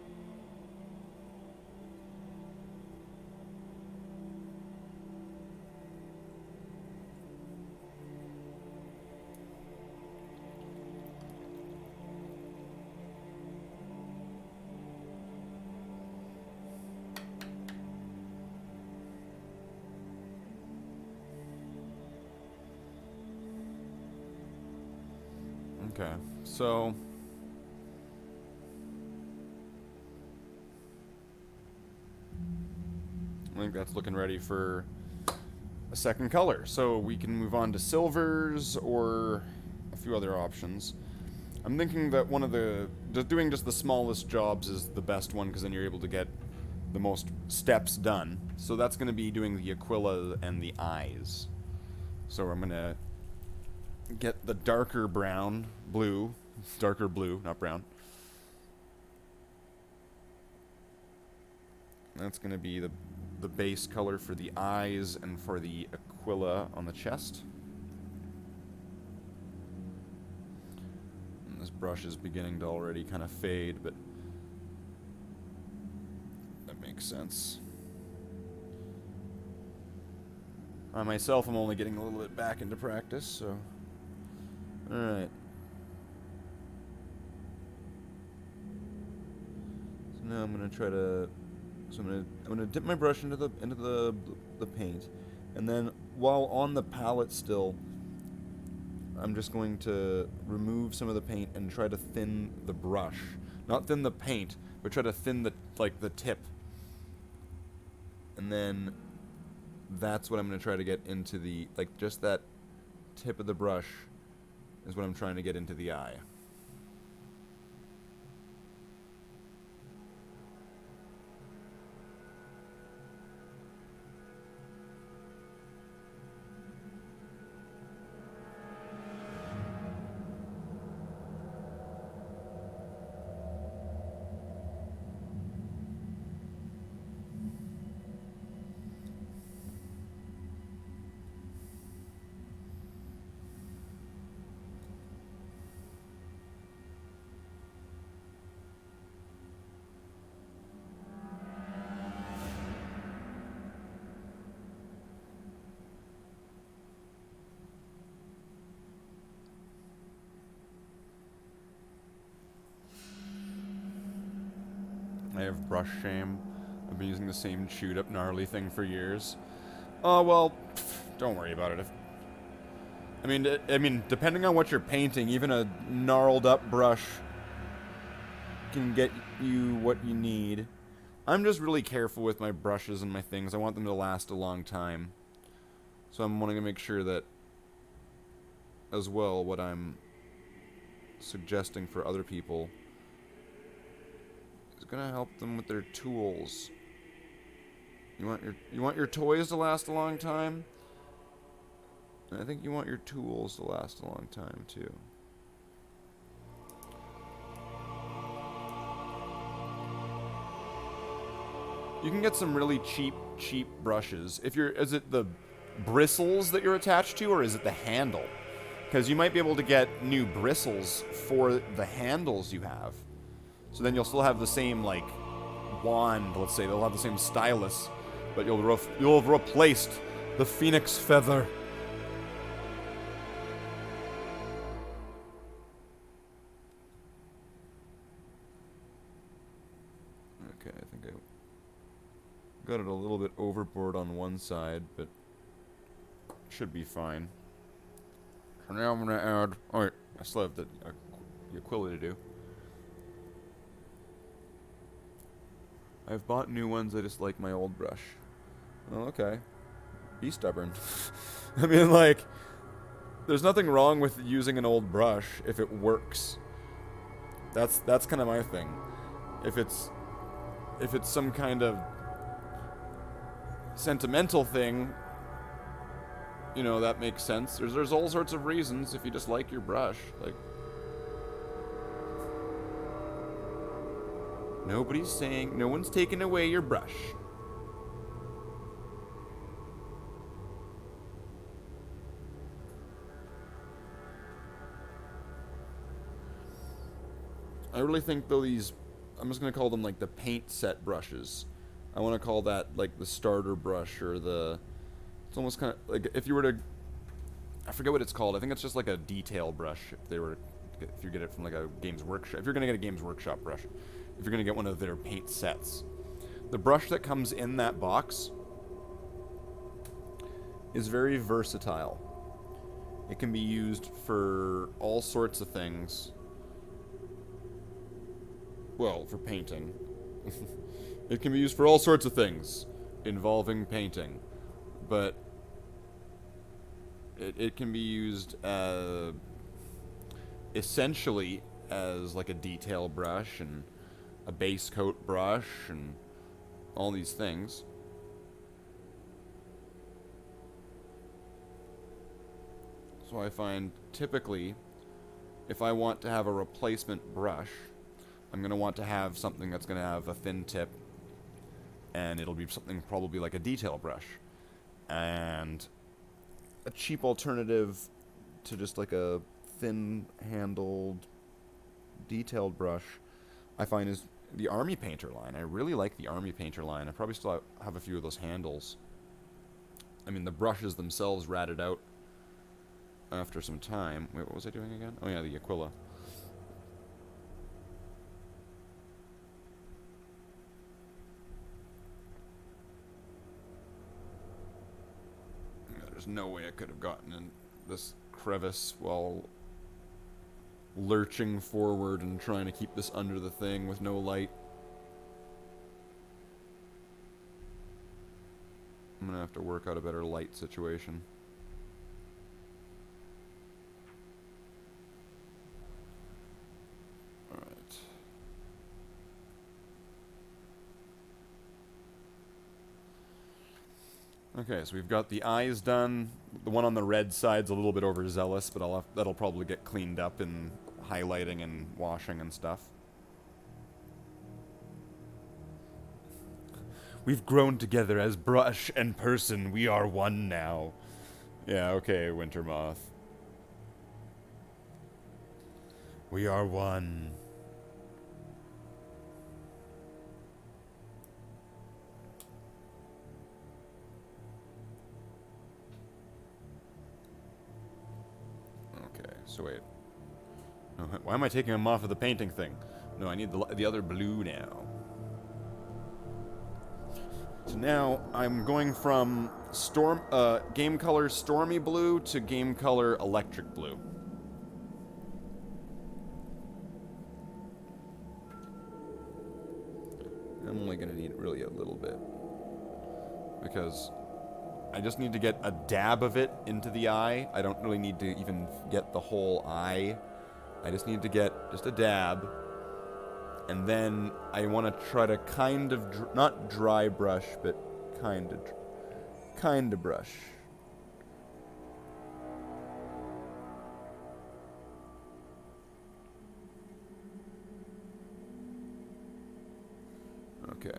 Okay, so I think that's looking ready for a second color. So we can move on to silvers or a few other options. I'm thinking that one of doing just the smallest jobs is the best one because then you're able to get the most steps done. So that's going to be doing the Aquila and the eyes. So I'm going to get the darker blue, not brown. That's going to be the base color for the eyes and for the Aquila on the chest. This brush is beginning to already kind of fade, but that makes sense. I myself am only getting a little bit back into practice, so... Alright. So now I'm gonna try to... So I'm gonna dip my brush into the paint, and then while on the palette still, I'm just going to remove some of the paint and try to thin the brush. Not thin the paint, but try to thin the tip. And then that's what I'm going to try to get into the, just that tip of the brush is what I'm trying to get into the eye. I have brush shame. I've been using the same chewed up gnarly thing for years. Oh, well, don't worry about it. I mean, depending on what you're painting, even a gnarled up brush can get you what you need. I'm just really careful with my brushes and my things. I want them to last a long time. So I'm wanting to make sure that, as well, what I'm suggesting for other people is gonna help them with their tools. You want your toys to last a long time? And I think you want your tools to last a long time too. You can get some really cheap brushes. Is it the bristles that you're attached to, or is it the handle? Because you might be able to get new bristles for the handles you have. So then you'll still have the same, wand, let's say. They'll have the same stylus, but you'll have replaced the phoenix feather. Okay, I think I got it a little bit overboard on one side, but should be fine. So now I'm going to add... Oh, wait, I still have the Aquila to do. I've bought new ones, I just like my old brush. Well, okay. Be stubborn. I mean, there's nothing wrong with using an old brush if it works. That's kind of my thing. If it's some kind of sentimental thing, that makes sense. There's all sorts of reasons if you just like your brush. Nobody's saying, no one's taking away your brush. I really think, though, I'm just going to call them, the paint set brushes. I want to call that, the starter brush, or it's almost kind of, if you were to, I forget what it's called. I think it's just, a detail brush, if you get it from, a Games Workshop. If you're going to get a Games Workshop brush. If you're going to get one of their paint sets. The brush that comes in that box is very versatile. It can be used for all sorts of things. Well, for painting. It can be used for all sorts of things involving painting. But it can be used essentially as a detail brush and a base coat brush and all these things. So I find typically if I want to have a replacement brush, I'm going to want to have something that's going to have a thin tip, and it'll be something probably like a detail brush. And a cheap alternative to just a thin handled detailed brush I find is the Army Painter line. I really like the Army Painter line. I probably still have a few of those handles. I mean, the brushes themselves ratted out after some time. Wait, what was I doing again? Oh yeah, the Aquila. There's no way I could have gotten in this crevice while lurching forward and trying to keep this under the thing with no light. I'm gonna have to work out a better light situation. Alright. Okay, so we've got the eyes done. The one on the red side's a little bit overzealous, but that'll probably get cleaned up in highlighting and washing and stuff. We've grown together as brush and person. We are one now. Yeah, okay, Winter Moth. We are one. Okay, so wait. No, why am I taking him off of the painting thing? No, I need the other blue now. So now I'm going from game color stormy blue to game color electric blue. I'm only going to need really a little bit, because I just need to get a dab of it into the eye. I don't really need to even get the whole eye. I just need to get just a dab. And then I want to try to kind of, not dry brush, but kind of brush. Okay.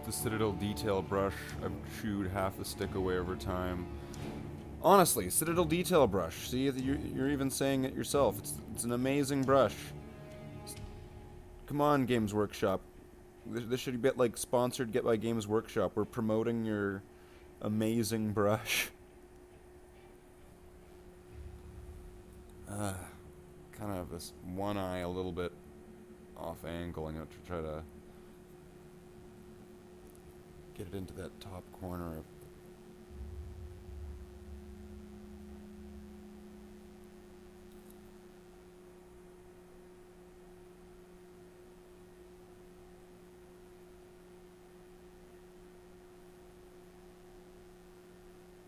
The Citadel detail brush. I've chewed half the stick away over time. Honestly, Citadel detail brush. See, you're even saying it yourself. It's an amazing brush. Come on, Games Workshop. This should get like sponsored. Get by Games Workshop. We're promoting your amazing brush. Kind of have this one eye a little bit off angle. I'm gonna try to get it into that top corner of...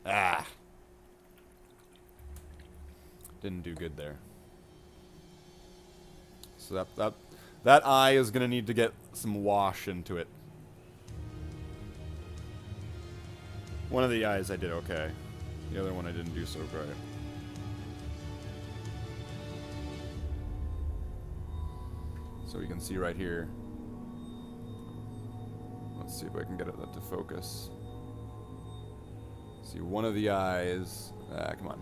Ah! Didn't do good there. So that eye is gonna need to get some wash into it. One of the eyes I did okay. The other one I didn't do so great. So you can see right here. Let's see if I can get it to focus. See, one of the eyes... Ah, come on.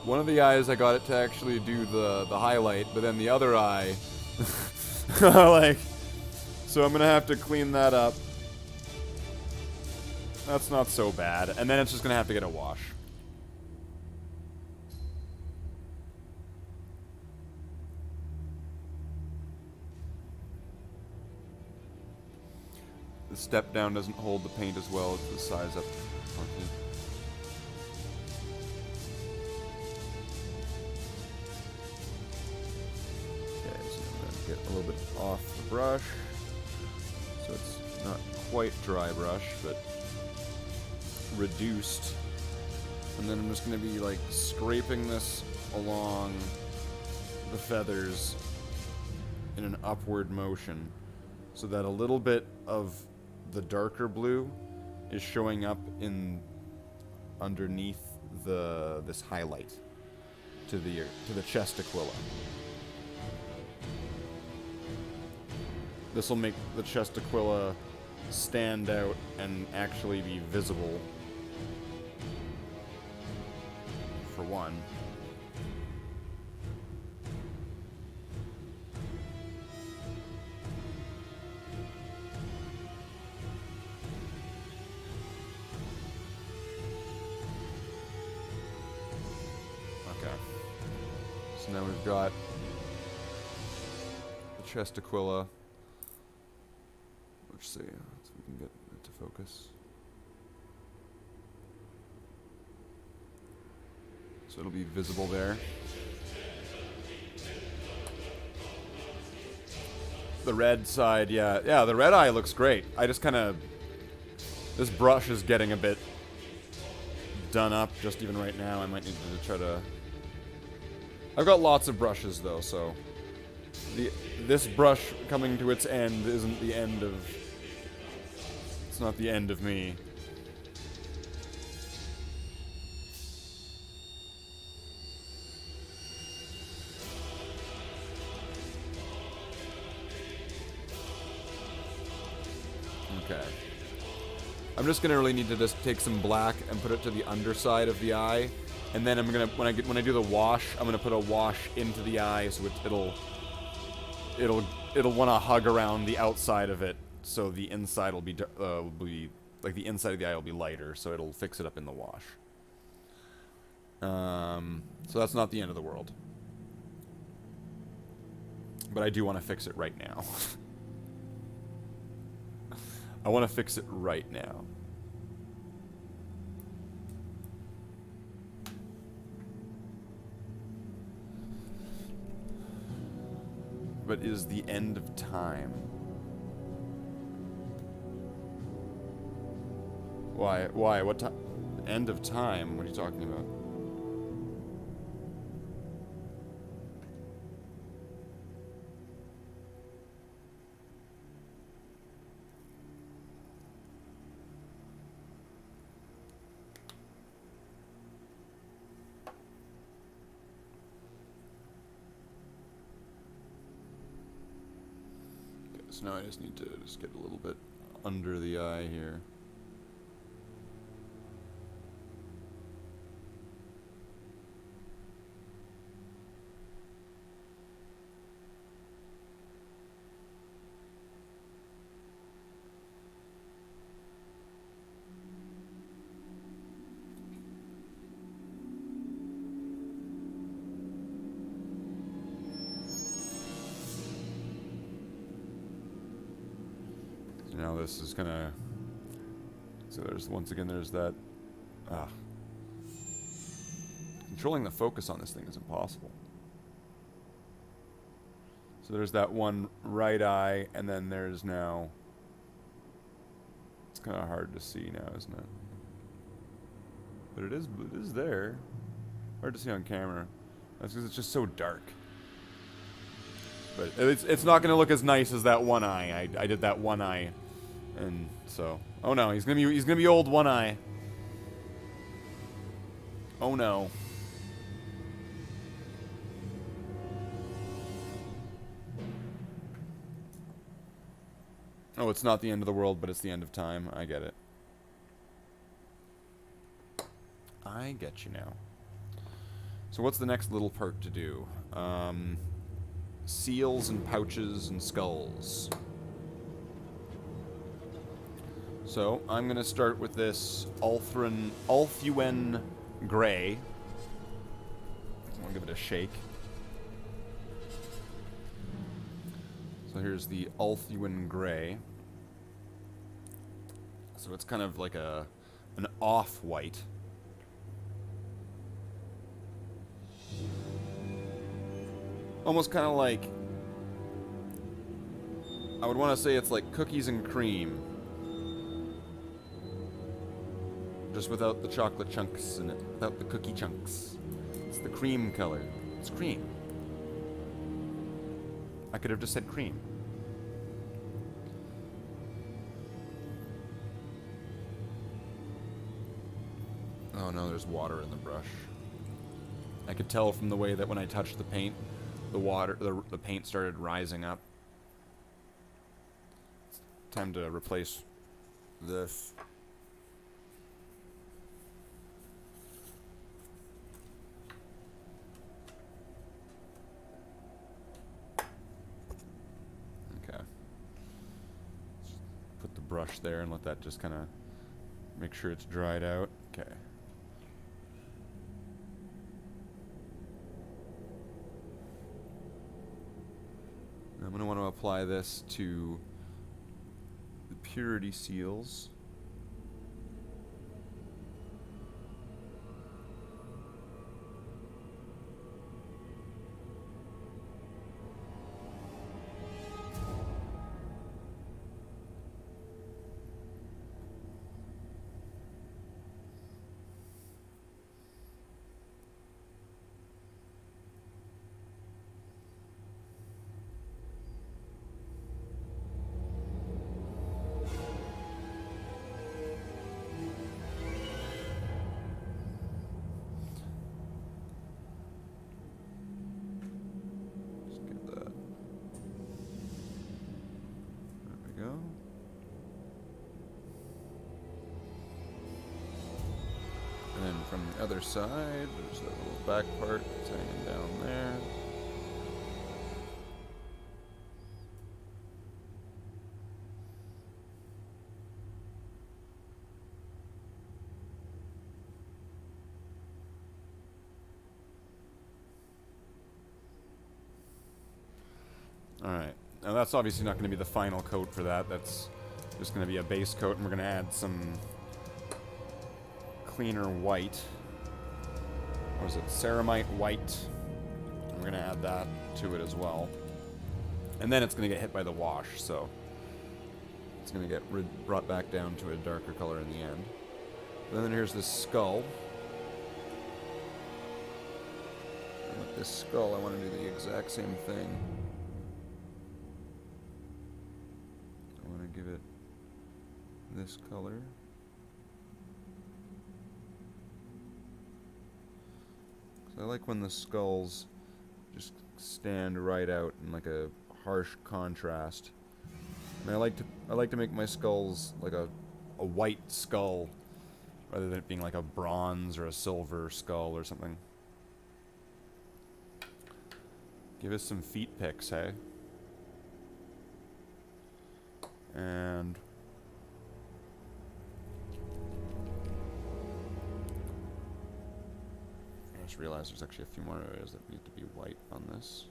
One of the eyes I got it to actually do the highlight, but then the other eye... like... So I'm gonna have to clean that up. That's not so bad. And then it's just gonna have to get a wash. The step down doesn't hold the paint as well as the size up. Okay. Okay, so I'm going to get a little bit off the brush. So it's not quite dry brush, but reduced. And then I'm just going to be like scraping this along the feathers in an upward motion so that a little bit of the darker blue is showing up in underneath this highlight to the chest aquila. This will make the chest aquila stand out and actually be visible, for one. Okay. So now we've got the chest aquila. Let's see if we can get it to focus. So it'll be visible there. The red side, yeah, the red eye looks great. I just kind of, this brush is getting a bit done up just even right now. I might need to try to, I've got lots of brushes though, so this brush coming to its end isn't the end of, it's not the end of me. Okay. I'm just gonna really need to just take some black and put it to the underside of the eye, and then I'm gonna when I do the wash, I'm gonna put a wash into the eye so it'll want to hug around the outside of it, so the inside will be like the inside of the eye will be lighter, so it'll fix it up in the wash. So that's not the end of the world, but I do want to fix it right now. I want to fix it right now. But is the end of time? Why? Why? What time? End of time? What are you talking about? So now I just need to just get a little bit under the eye here. Now this is gonna, so there's, once again, there's that, controlling the focus on this thing is impossible. So there's that one right eye, and then there's now, it's kind of hard to see now, isn't it? But it is there. Hard to see on camera. That's because it's just so dark. But it's not going to look as nice as that one eye. I did that one eye. And so, oh no, he's gonna be old one eye. Oh no. Oh, it's not the end of the world, but it's the end of time. I get it. I get you now. So what's the next little part to do? Seals and pouches and skulls. So, I'm going to start with this Ulthuan Gray. I'm going to give it a shake. So here's the Ulthuan Gray. So it's kind of like an off-white. Almost kind of like, I would want to say it's like cookies and cream. Just without the chocolate chunks in it. Without the cookie chunks. It's the cream color. It's cream. I could have just said cream. Oh no, there's water in the brush. I could tell from the way that when I touched the paint, the paint started rising up. It's time to replace this. Okay. Put the brush there and let that just kind of make sure it's dried out. Okay. I'm going to want to apply this to the purity seals. From the other side, there's that little back part that's hanging down there. Alright, now that's obviously not going to be the final coat for that. That's just going to be a base coat, and we're going to add some cleaner white. What is it? Ceramite white. And we're going to add that to it as well. And then it's going to get hit by the wash, so it's going to get brought back down to a darker color in the end. And then here's this skull. And with this skull, I want to do the exact same thing. I want to give it this color. I like when the skulls just stand right out in like a harsh contrast. And I like to make my skulls like a white skull rather than it being like a bronze or a silver skull or something. Give us some feet pics, hey? And I just realized there's actually a few more areas that need to be white on this.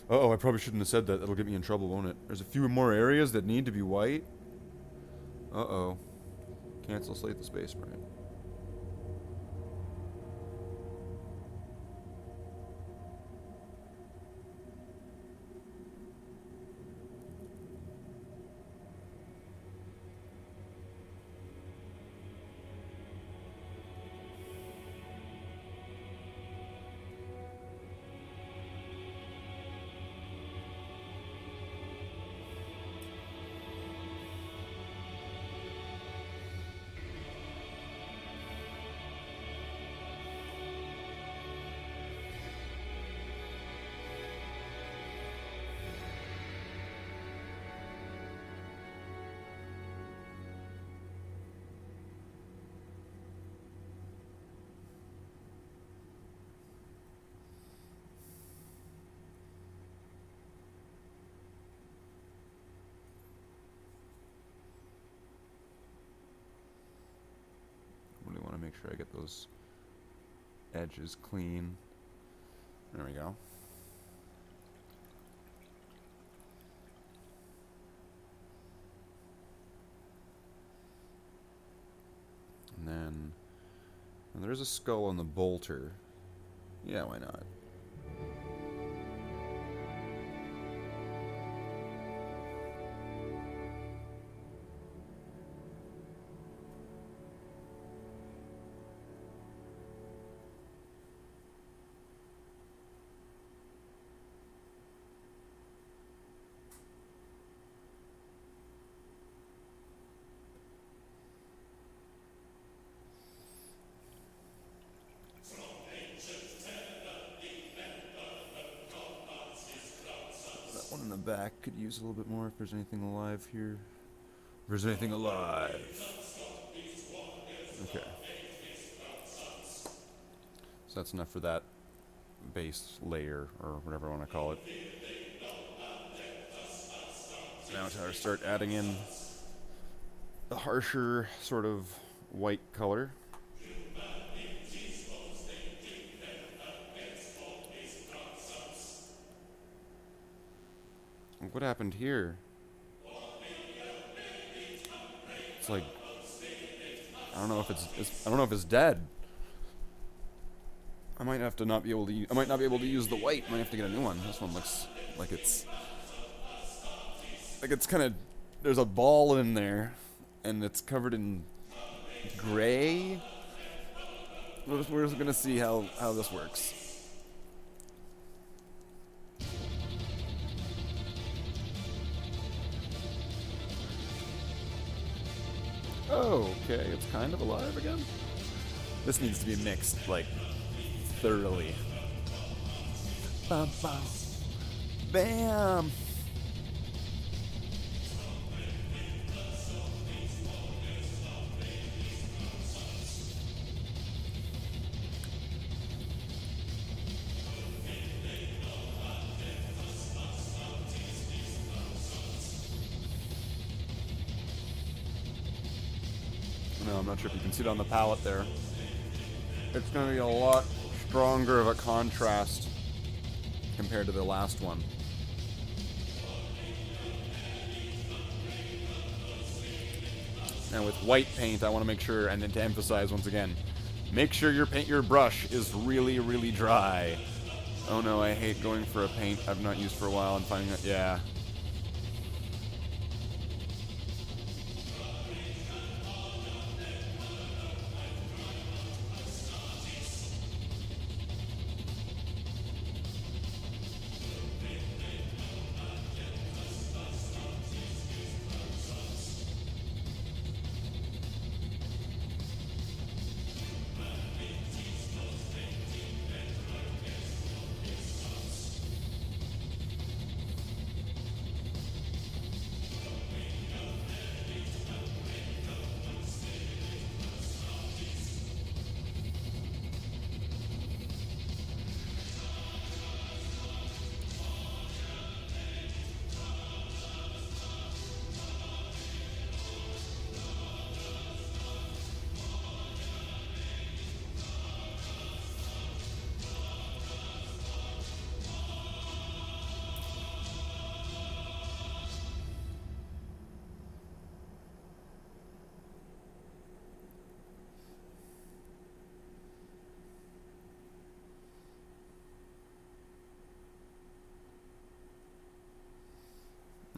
Uh-oh, I probably shouldn't have said that. That'll get me in trouble, won't it? There's a few more areas that need to be white. Uh-oh. Cancel Slathe the Space Marine. Make sure I get those edges clean. There we go. then there's a skull on the bolter. Yeah, why not? One in the back could use a little bit more if there's anything alive here. If there's anything alive. Okay. So that's enough for that base layer, or whatever I want to call it. Now it's time to start adding in the harsher sort of white color. What happened here? It's like I don't know if it's dead. I might have to not be able to. I might not be able to use the white. I might have to get a new one. This one looks like it's kind of. There's a ball in there, and it's covered in gray. We're just gonna see how this works. Oh, okay, it's kind of alive again. This needs to be mixed, like, thoroughly. Bam, bam. Bam! No, I'm not sure if you can see it on the palette there. It's going to be a lot stronger of a contrast compared to the last one. Now with white paint, I want to make sure, and then to emphasize once again, make sure your brush is really, really dry. Oh no, I hate going for a paint I've not used for a while and finding it, yeah.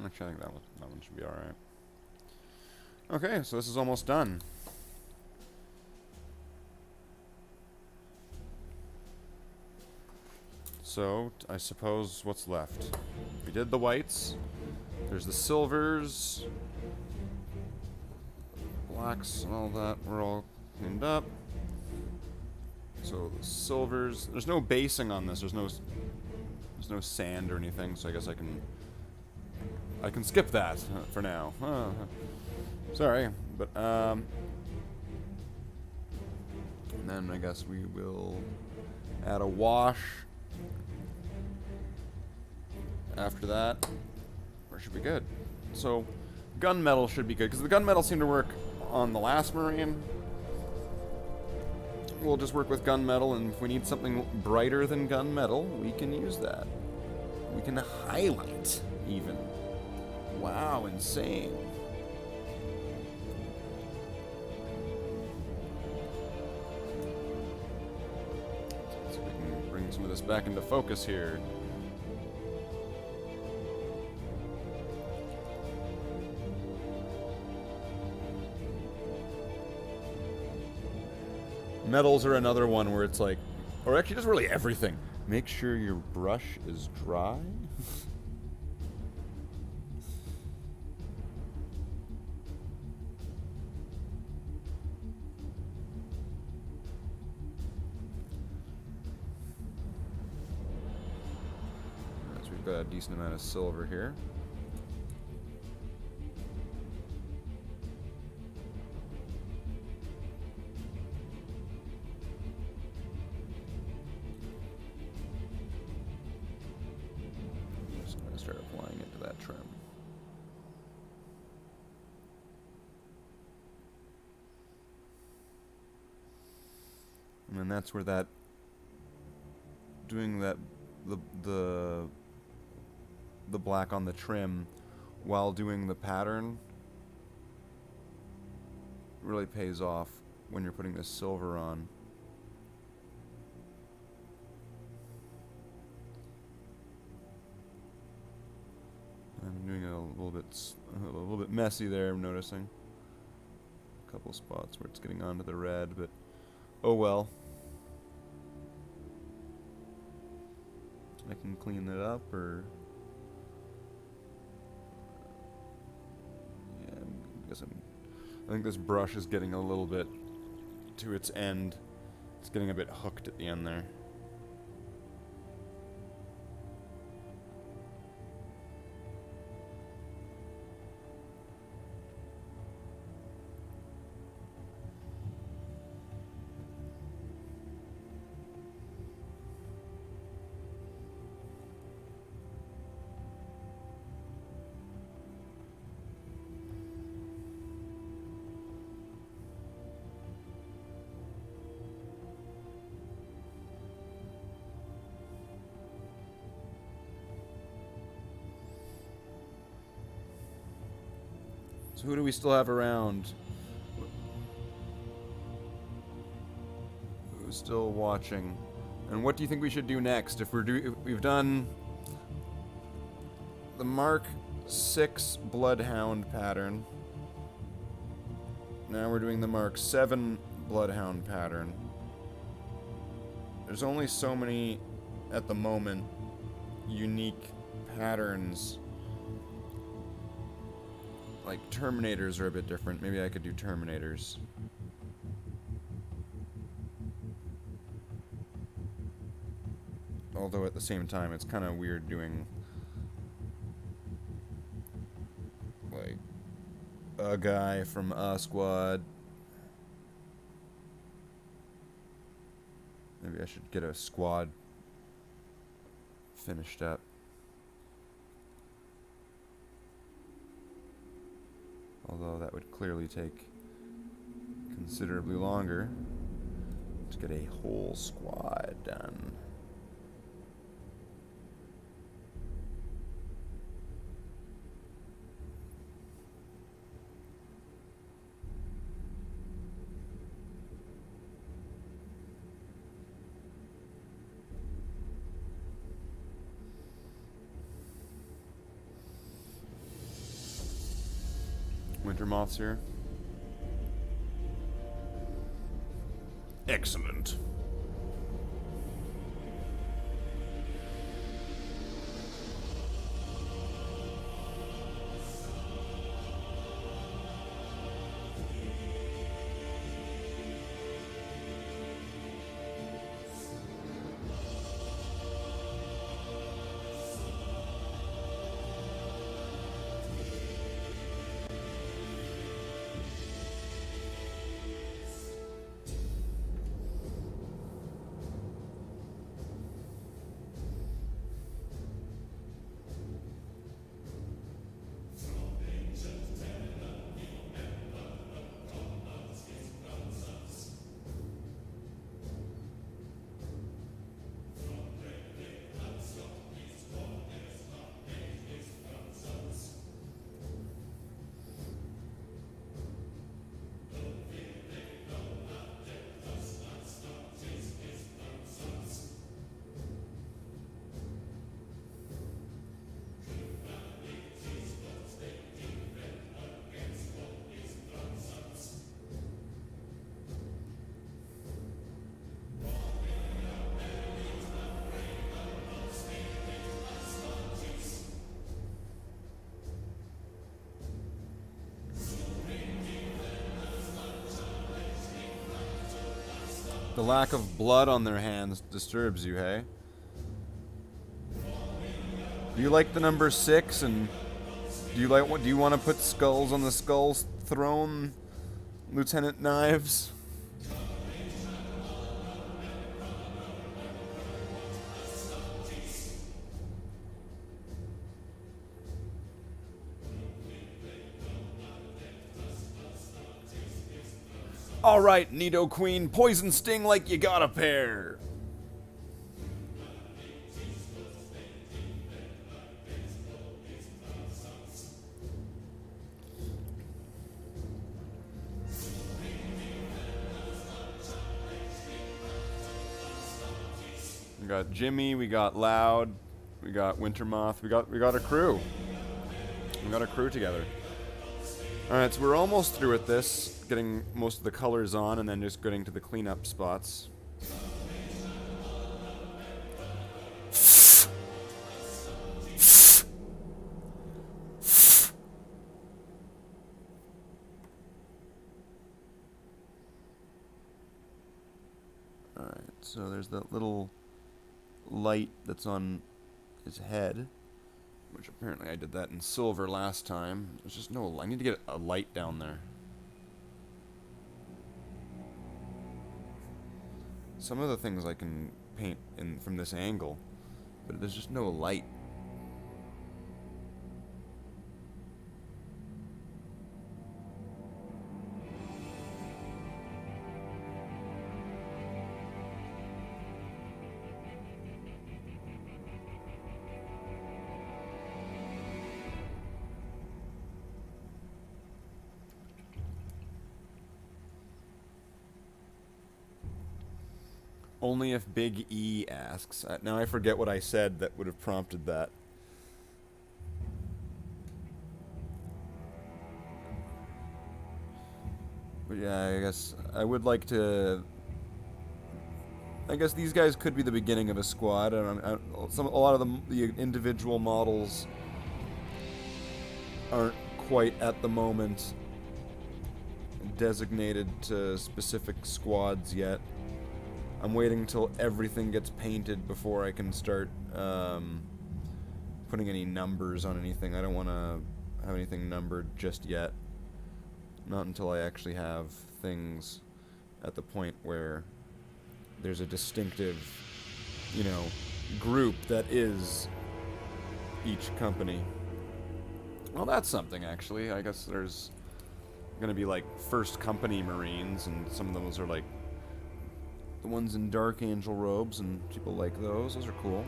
Actually, I think that one should be alright. Okay, so this is almost done. So, I suppose what's left? We did the whites. There's the silvers. Blacks and all that. We're all cleaned up. So, the silvers. There's no basing on this. There's no sand or anything, so I guess I can skip that for now. Sorry, but and then I guess we will add a wash after that. Or should be good. So gunmetal should be good because the gunmetal seemed to work on the last Marine. We'll just work with gunmetal, and if we need something brighter than gunmetal, we can use that. We can highlight even. Wow, insane. bring some of this back into focus here. Metals are another one where it's like, or actually just really everything. Make sure your brush is dry. So we've got a decent amount of silver here. Start applying it to that trim. And then that's where that doing that the black on the trim while doing the pattern really pays off when you're putting this silver on. I'm doing it a little bit messy there, I'm noticing. A couple spots where it's getting onto the red, but oh well. I can clean it up, or yeah, I think this brush is getting a little bit to its end. It's getting a bit hooked at the end there. So who do we still have around? Who's still watching? And what do you think we should do next? If we've done the Mark 6 Bloodhound pattern. Now we're doing the Mark 7 Bloodhound pattern. There's only so many, at the moment, unique patterns. Like, Terminators are a bit different. Maybe I could do Terminators. Although at the same time, it's kind of weird doing, like, a guy from a squad. Maybe I should get a squad finished up. Although that would clearly take considerably longer to get a whole squad done. Winter moths here. Excellent. lack of blood on their hands disturbs you, hey? Do you like the number 6, and do you want to put skulls on the skull's throne, Lieutenant Knives? Alright, Nido Queen, poison sting like you got a pair. We got Jimmy, we got Loud, we got Wintermoth, we got a crew. We got a crew together. Alright, so we're almost through with this, getting most of the colors on and then just getting to the cleanup spots. Alright, so there's that little light that's on his head, which apparently I did that in silver last time. There's just no... I need to get a light down there. Some of the things I can paint in from this angle, but there's just no light. Only if Big E asks. Now I forget what I said that would have prompted that. But yeah, I guess I would like to... I guess these guys could be the beginning of a squad. A lot of the individual models aren't quite at the moment designated to specific squads yet. I'm waiting until everything gets painted before I can start putting any numbers on anything. I don't want to have anything numbered just yet. Not until I actually have things at the point where there's a distinctive, you know, group that is each company. Well, that's something, actually. I guess there's going to be, like, first company Marines, and some of those are, like, the ones in Dark Angel robes, and people like those. Those are cool.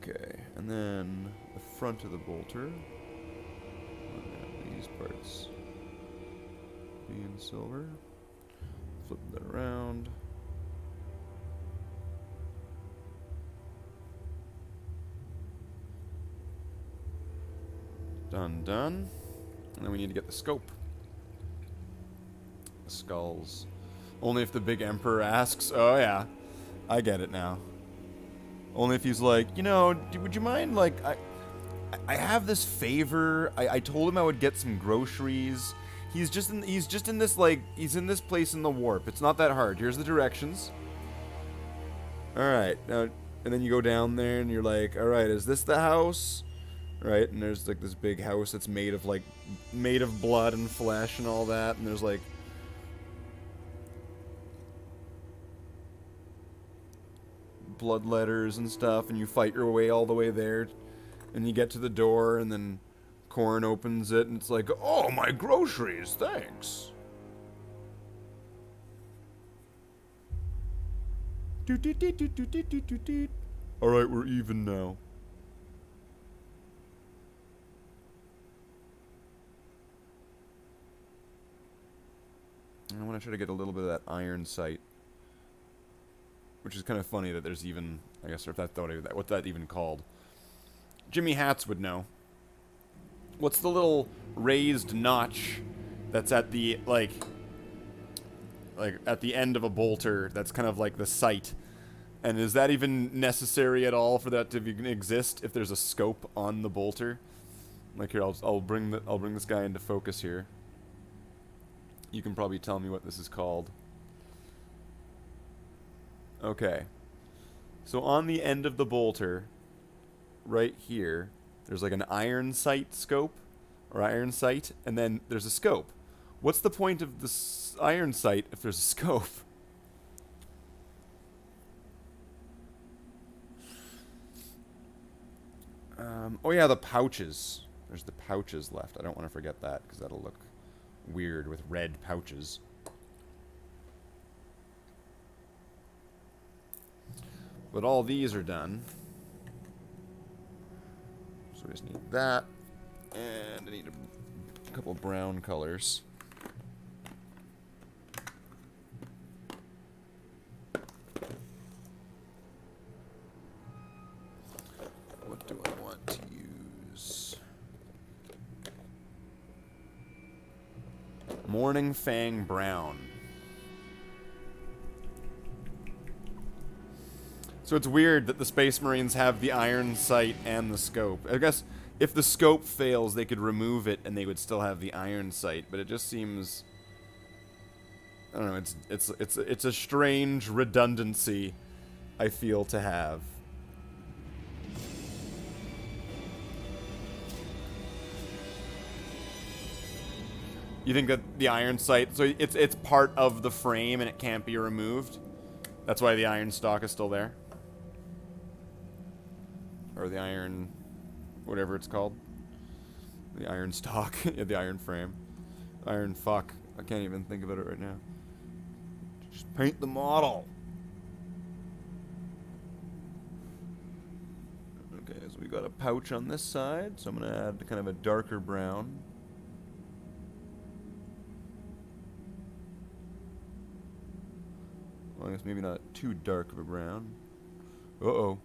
Okay, and then the front of the bolter. These parts be in silver. Flip that around. Done. And then we need to get the scope. The skulls. Only if the big emperor asks. Oh yeah, I get it now. Only if he's like, you know, would you mind, like, I have this favor. I told him I would get some groceries. He's just in this, like, he's in this place in the warp. It's not that hard. Here's the directions. Alright, now, and then you go down there and you're like, alright, is this the house? Right, and there's, like, this big house that's made of blood and flesh and all that, and there's, like, blood letters and stuff, and you fight your way all the way there, and you get to the door, and then Corn opens it, and it's like, oh, my groceries, thanks. Alright, we're even now. I want to try to get a little bit of that iron sight. Which is kind of funny that there's even, I guess, or if that's what that even called. Jimmy Hats would know. What's the little raised notch that's at the, like at the end of a bolter that's kind of like the sight? And is that even necessary at all for that to exist if there's a scope on the bolter? Like here, I'll bring this guy into focus here. You can probably tell me what this is called. Okay. So on the end of the bolter, right here, there's like an iron sight scope, or iron sight, and then there's a scope. What's the point of this iron sight if there's a scope? Oh yeah, the pouches. There's the pouches left. I don't want to forget that, because that'll look weird with red pouches. But all these are done. So we just need that. And I need a couple brown colors. What do I want to use? Morning Fang Brown. So it's weird that the Space Marines have the iron sight and the scope. I guess if the scope fails, they could remove it and they would still have the iron sight. But it just seems, I don't know. It's a strange redundancy I feel to have. You think that the iron sight, so it's part of the frame and it can't be removed? That's why the iron stock is still there? Or the iron, whatever it's called. The iron stock. Yeah, the iron frame. Iron fuck. I can't even think about it right now. Just paint the model. Okay, so we got a pouch on this side, so I'm going to add kind of a darker brown. Well, I guess maybe not too dark of a brown. Uh-oh.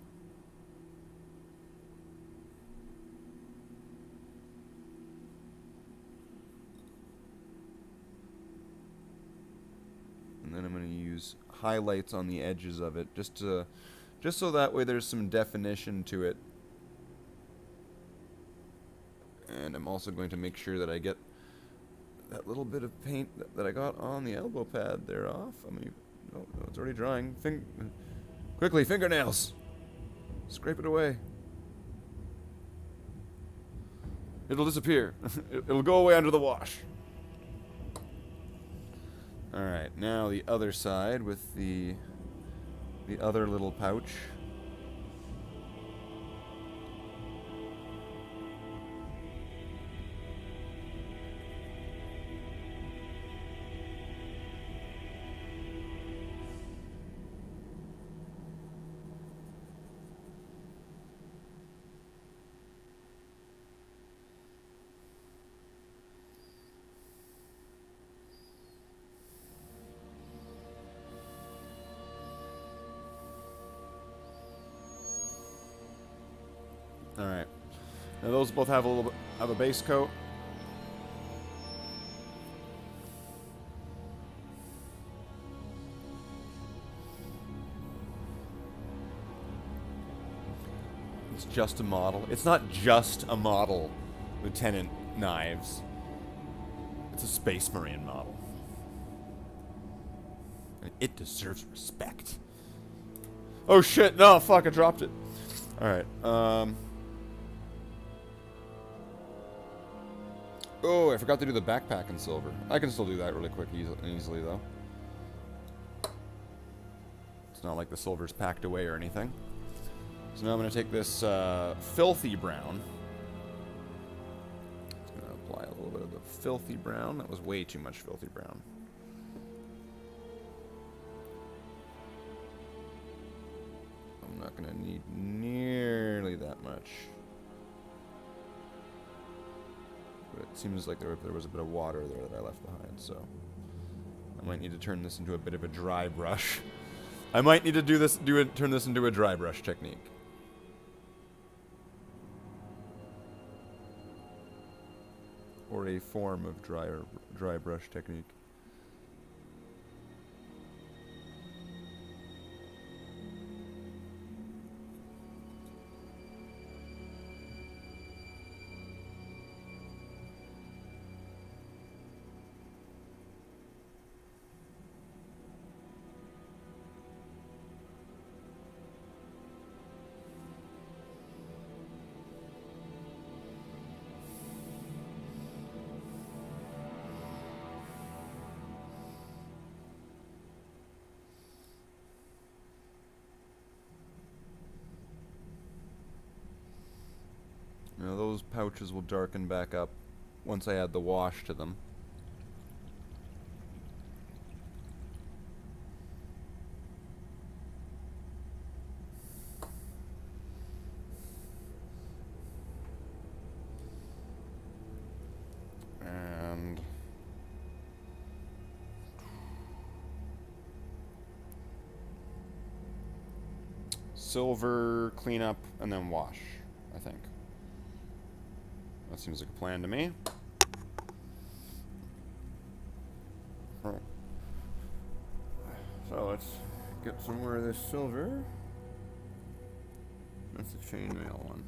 And then I'm going to use highlights on the edges of it, just so that way there's some definition to it. And I'm also going to make sure that I get that little bit of paint that I got on the elbow pad there off. I mean, no, it's already drying. Quickly, fingernails! Scrape it away. It'll disappear. It'll go away under the wash. Alright, now the other side with the other little pouch. Alright. Now those both have a little bit of a base coat. It's just a model. It's not just a model, Lieutenant Knives. It's a Space Marine model. And it deserves respect. Oh shit, no, fuck, I dropped it. Alright, oh, I forgot to do the backpack in silver. I can still do that really quick easily, though. It's not like the silver's packed away or anything. So now I'm going to take this filthy brown. I'm going to apply a little bit of the filthy brown. That was way too much filthy brown. I'm not going to need nearly that much. But it seems like there was a bit of water there that I left behind, so I might need to turn this into a bit of a dry brush. I might need to turn this into a dry brush technique. or a form of dry brush technique. Now those pouches will darken back up once I add the wash to them. And silver, cleanup, and then wash, I think. That seems like a plan to me. Right. So let's get some more of this silver. That's the chainmail one.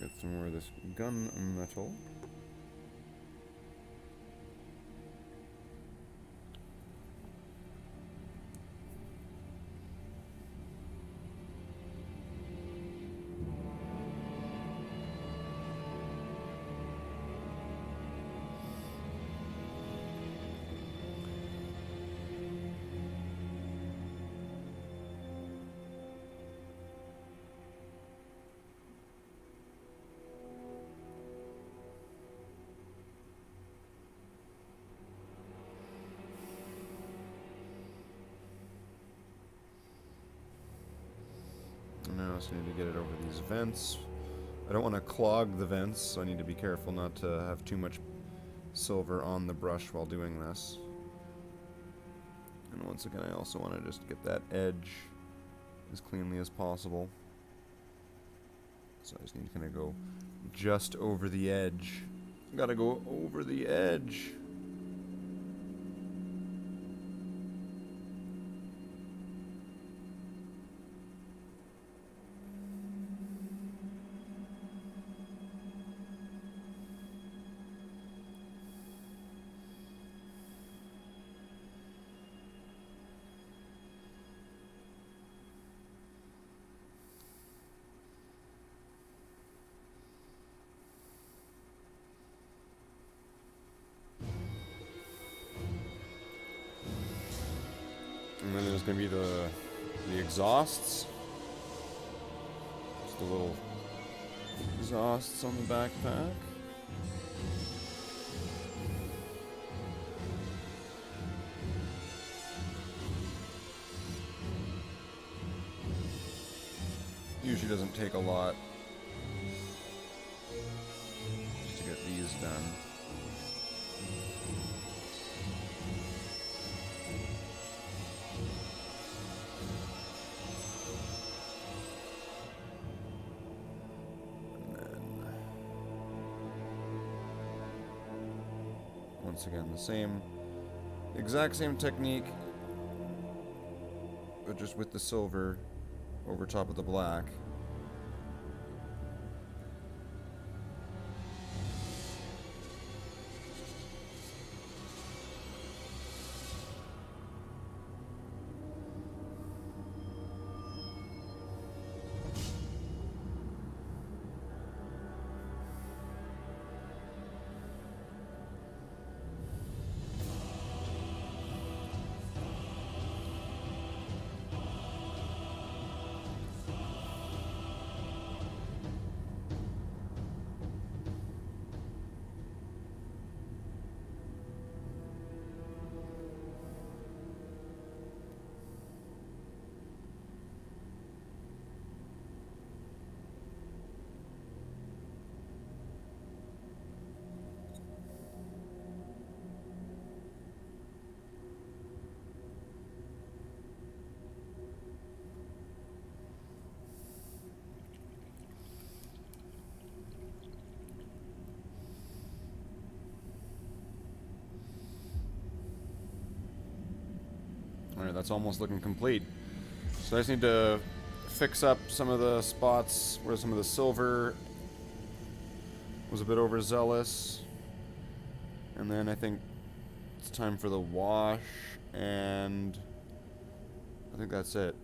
Get some more of this gun metal. Now I just need to get it over these vents. I don't want to clog the vents, so I need to be careful not to have too much silver on the brush while doing this. And once again, I also want to just get that edge as cleanly as possible. So I just need to kind of go just over the edge. Gotta go over the edge. And then there's going to be the exhausts. Just the little exhausts on the backpack. Usually doesn't take a lot just to get these done. Once again, exact same technique, but just with the silver over top of the black. Alright, that's almost looking complete. So I just need to fix up some of the spots where some of the silver was a bit overzealous. And then I think it's time for the wash, and I think that's it.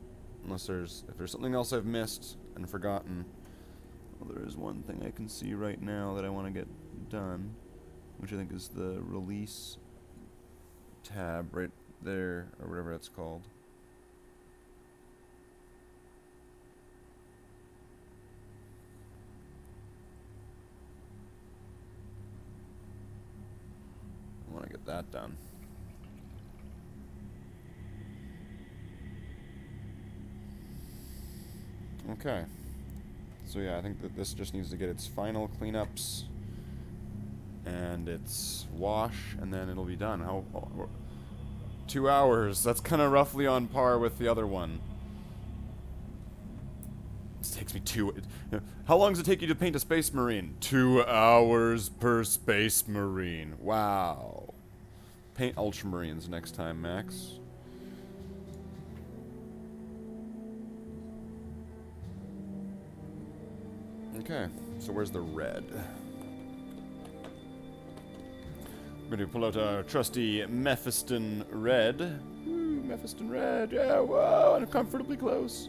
Unless if there's something else I've missed and forgotten. Well, there is one thing I can see right now that I want to get done, which I think is the release tab right there, or whatever that's called. I want to get that done. Okay. So yeah, I think that this just needs to get its final cleanups and its wash, and then it'll be done. 2 hours. That's kind of roughly on par with the other one. This takes me How long does it take you to paint a Space Marine? 2 hours per Space Marine. Wow. Paint Ultramarines next time, Max. Okay, so where's the red? I'm going to pull out our trusty Mephiston Red. Ooh, Mephiston Red, yeah, whoa, uncomfortably close.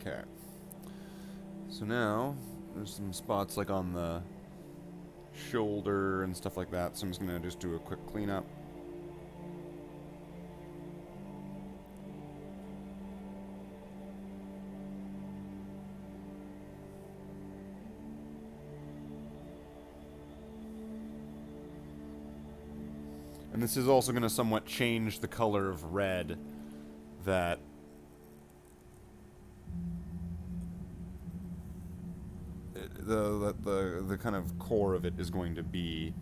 Okay. So now, there's some spots like on the shoulder and stuff like that, so I'm just going to do a quick cleanup. And this is also going to somewhat change the color of red that the kind of core of it is going to be,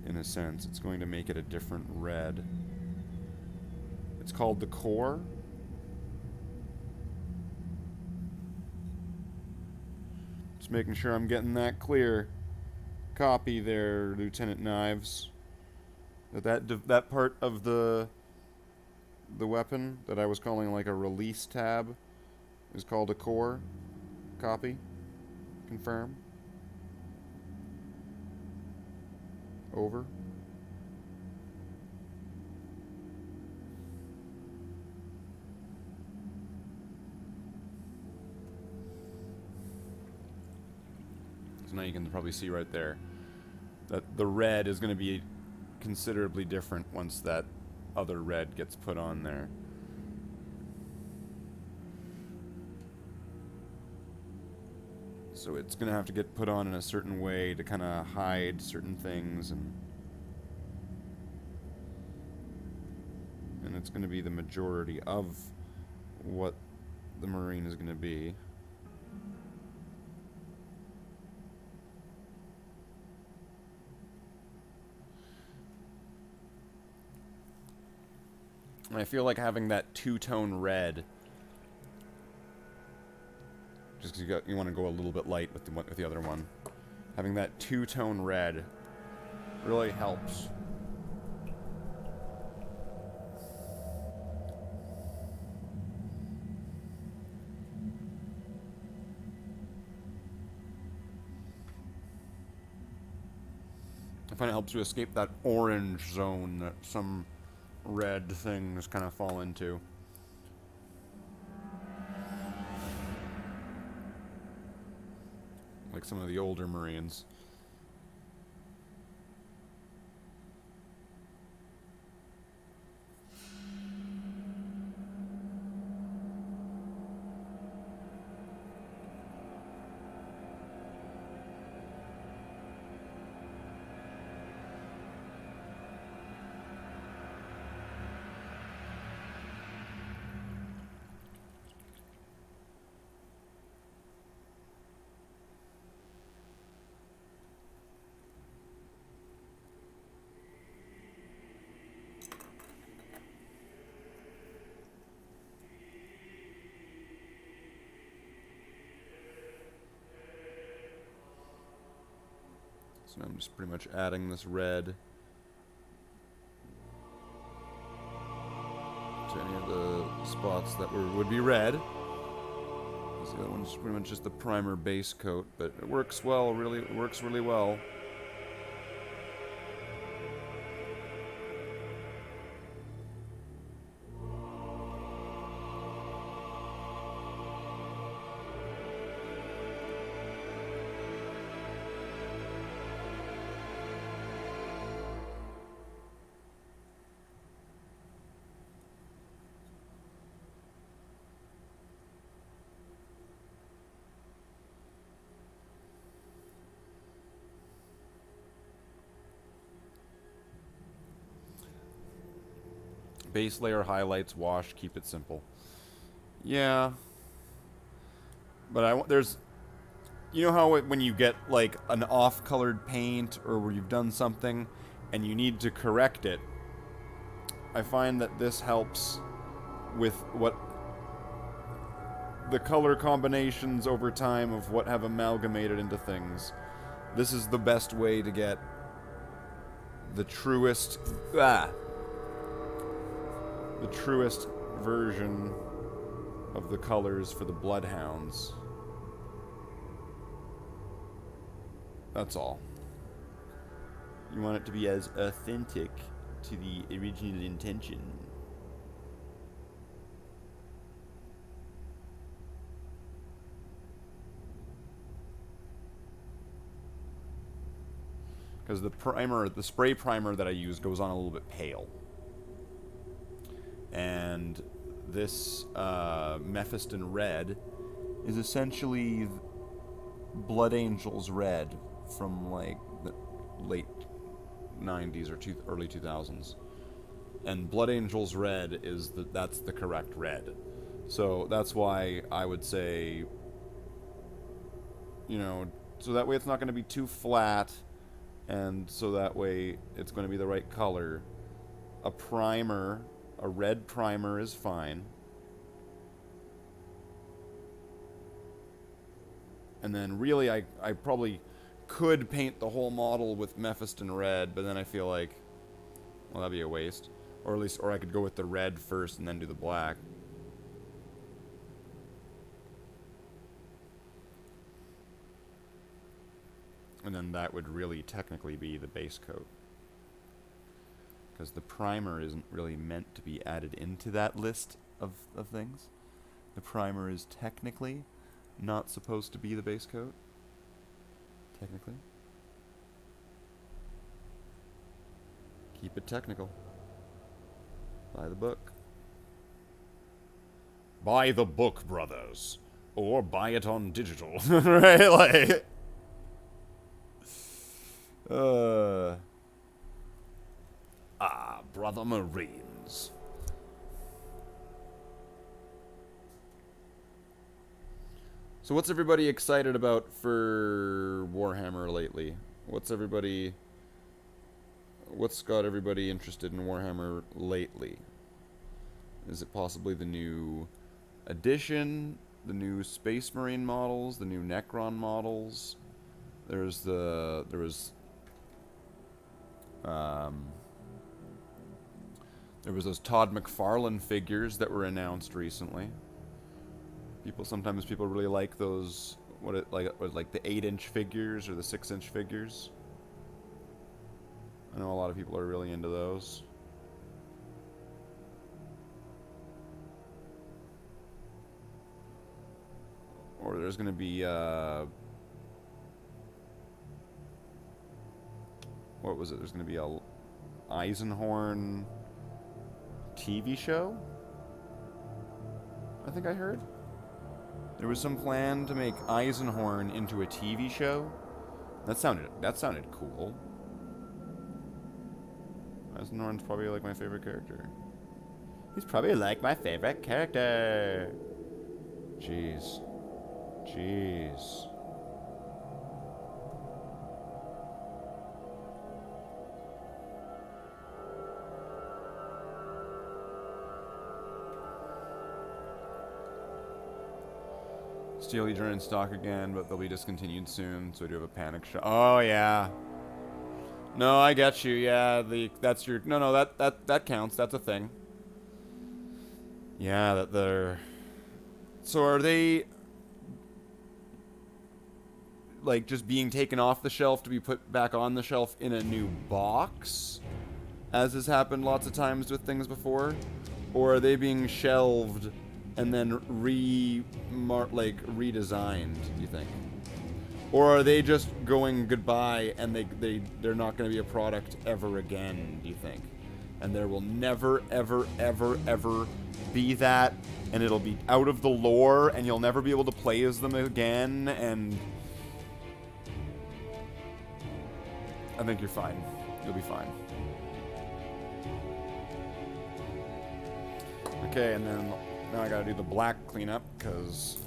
in a sense. It's going to make it a different red. It's called the core. Just making sure I'm getting that clear. Copy there, Lieutenant Knives. That part of the weapon that I was calling like a release tab is called a core. Copy. Confirm. Over. So now you can probably see right there that the red is going to be considerably different once that other red gets put on there. So it's going to have to get put on in a certain way to kind of hide certain things, and it's going to be the majority of what the Marine is going to be. And I feel like having that two-tone red, just because you want to go a little bit light with the other one, having that two-tone red really helps. I find it helps to escape that orange zone that some red things kind of fall into. Like some of the older Marines. So I'm just pretty much adding this red to any of the spots that would be red. The other one's pretty much just the primer base coat, but it works well. It works really well. Base layer highlights, wash, keep it simple. Yeah. But there's... You know how when you get, like, an off-colored paint, or where you've done something, and you need to correct it, I find that this helps with what... the color combinations over time of what have amalgamated into things. This is the best way to get the truest... the truest version of the colors for the Bloodhounds. That's all. You want it to be as authentic to the original intention. Because the spray primer that I use goes on a little bit pale. And this Mephiston Red is essentially Blood Angel's Red from like the late 90s or early 2000s. And Blood Angel's Red is that's the correct red. So that's why I would say, you know, so that way it's not going to be too flat, and so that way it's going to be the right color. A primer... A red primer is fine. And then really I probably could paint the whole model with Mephiston Red, but then I feel like, well, that'd be a waste. Or at least, or I could go with the red first and then do the black. And then that would really technically be the base coat. Because the primer isn't really meant to be added into that list of things. The primer is technically not supposed to be the base coat. Technically. Keep it technical. Buy the book. Buy the book, brothers. Or buy it on digital. Right? Like... Brother Marines. So what's everybody excited about for Warhammer lately? What's got everybody interested in Warhammer lately? Is it possibly the new edition, the new Space Marine models, the new Necron models? There was those Todd McFarlane figures that were announced recently. Sometimes people really like those, like the 8-inch figures or the 6-inch figures. I know a lot of people are really into those. Or there's going to be, what was it? There's going to be a Eisenhorn TV show? I think I heard. There was some plan to make Eisenhorn into a TV show. That sounded cool. Eisenhorn's probably like my favorite character. He's probably like my favorite character. Jeez. Steel Legion are in stock again, but they'll be discontinued soon, so I do have a panic shot. Oh, yeah. No, I get you. Yeah, that's your no. That counts. That's a thing. Yeah, that they're. So are they like just being taken off the shelf to be put back on the shelf in a new box, as has happened lots of times with things before, or are they being shelved and then redesigned? Do you think? Or are they just going goodbye and they're not going to be a product ever again, do you think? And there will never, ever, ever, ever be that, and it'll be out of the lore, and you'll never be able to play as them again, and... I think you're fine. You'll be fine. Okay, and then now I gotta do the black cleanup, because...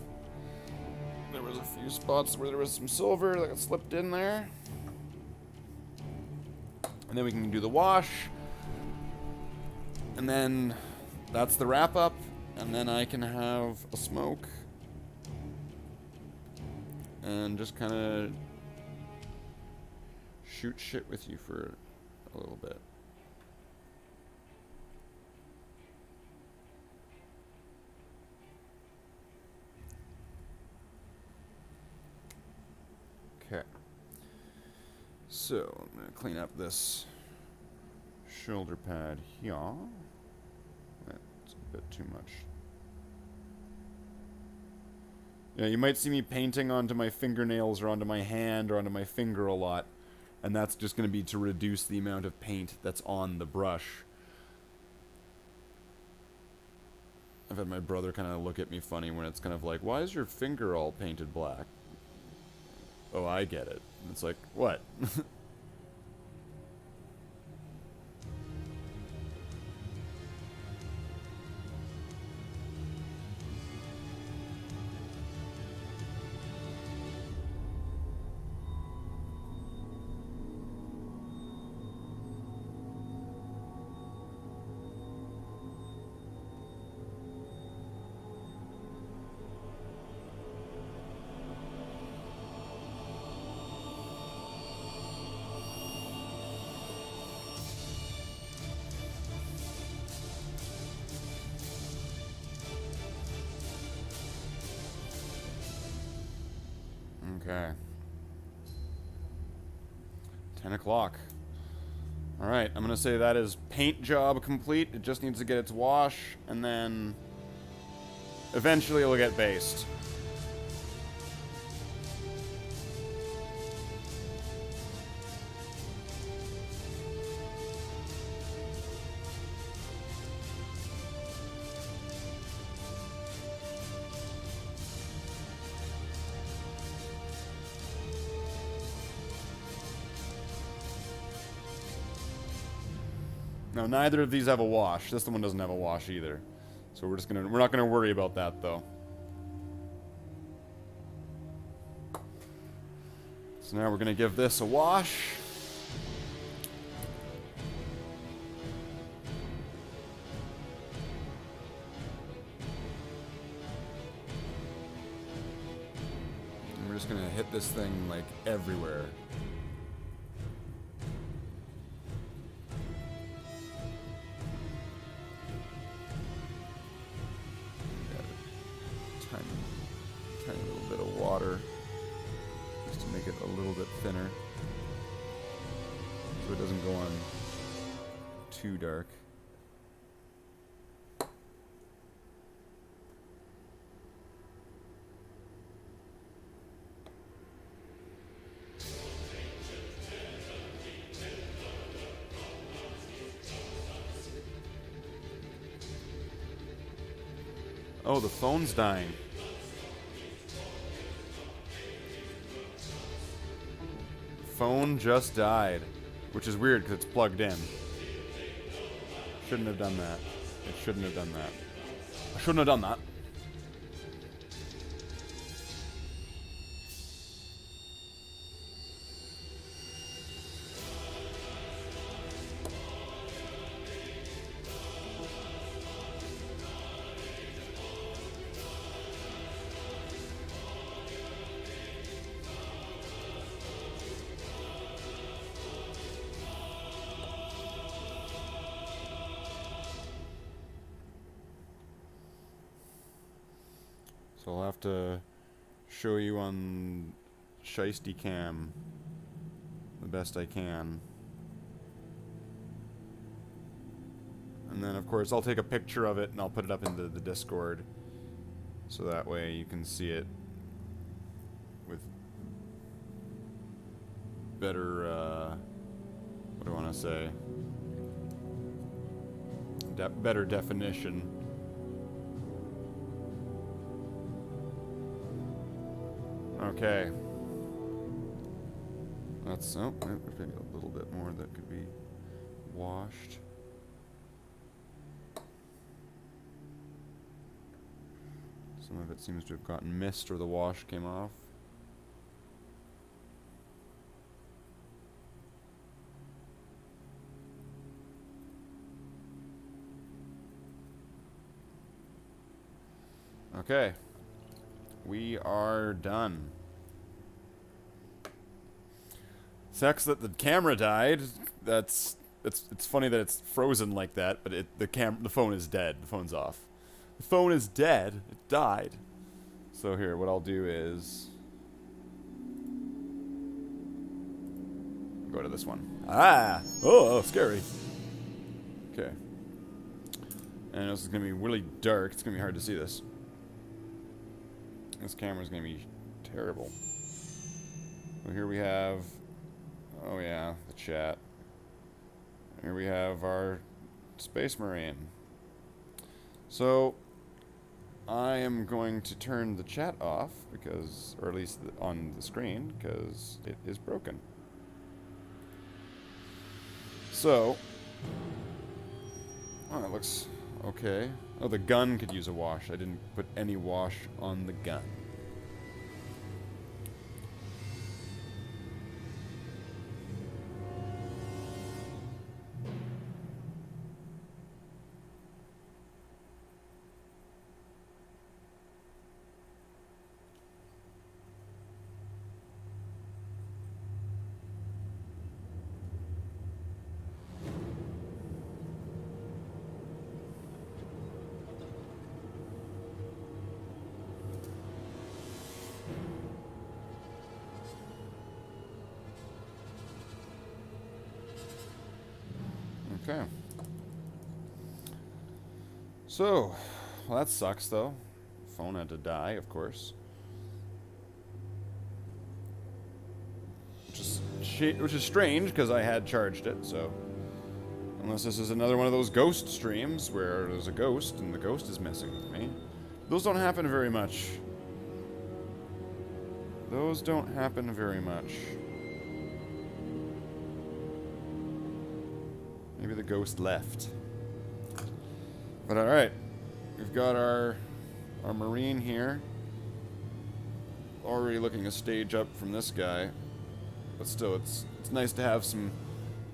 there was a few spots where there was some silver that got slipped in there. And then we can do the wash. And then that's the wrap up. And then I can have a smoke. And just kind of shoot shit with you for a little bit. Okay. So, I'm going to clean up this shoulder pad here. That's a bit too much. Yeah, you might see me painting onto my fingernails or onto my hand or onto my finger a lot. And that's just going to be to reduce the amount of paint that's on the brush. I've had my brother kind of look at me funny when it's kind of like, why is your finger all painted black? Oh, I get it. And it's like, what? Okay. 10 o'clock. Alright, I'm gonna say that is paint job complete. It just needs to get its wash, and then eventually it'll get based. Now, neither of these have a wash. This one doesn't have a wash either. So we're not gonna worry about that though. So now we're gonna give this a wash. And we're just gonna hit this thing like everywhere. Tiny little bit of water just to make it a little bit thinner so it doesn't go on too dark. Oh, the phone's dying. Phone just died, which is weird because it's plugged in. Shouldn't have done that. It shouldn't have done that. I shouldn't have done that. So I'll have to show you on Shiesty Cam the best I can. And then, of course, I'll take a picture of it and I'll put it up into the Discord. So that way you can see it with better, what do I want to say? Better definition. Okay. That's, oh, maybe a little bit more that could be washed. Some of it seems to have gotten mist or the wash came off. Okay. We are done. Sucks that the camera died. It's funny that it's frozen like that, but the phone is dead. The phone's off. The phone is dead. It died. So here, what I'll do is go to this one. Ah! Oh, scary. Okay. And this is gonna be really dark. It's gonna be hard to see this. This camera's gonna be terrible. So here we have, oh yeah, the chat. Here we have our Space Marine. So I am going to turn the chat off because, or at least on the screen, because it is broken. So, oh, it looks okay. Oh, the gun could use a wash. I didn't put any wash on the gun. Okay. So, well, that sucks, though. Phone had to die, of course. Which is strange, because I had charged it, so... Unless this is another one of those ghost streams, where there's a ghost, and the ghost is messing with me. Those don't happen very much. Those don't happen very much. Maybe the ghost left. But alright. We've got our Marine here. Already looking a stage up from this guy. But still, it's nice to have some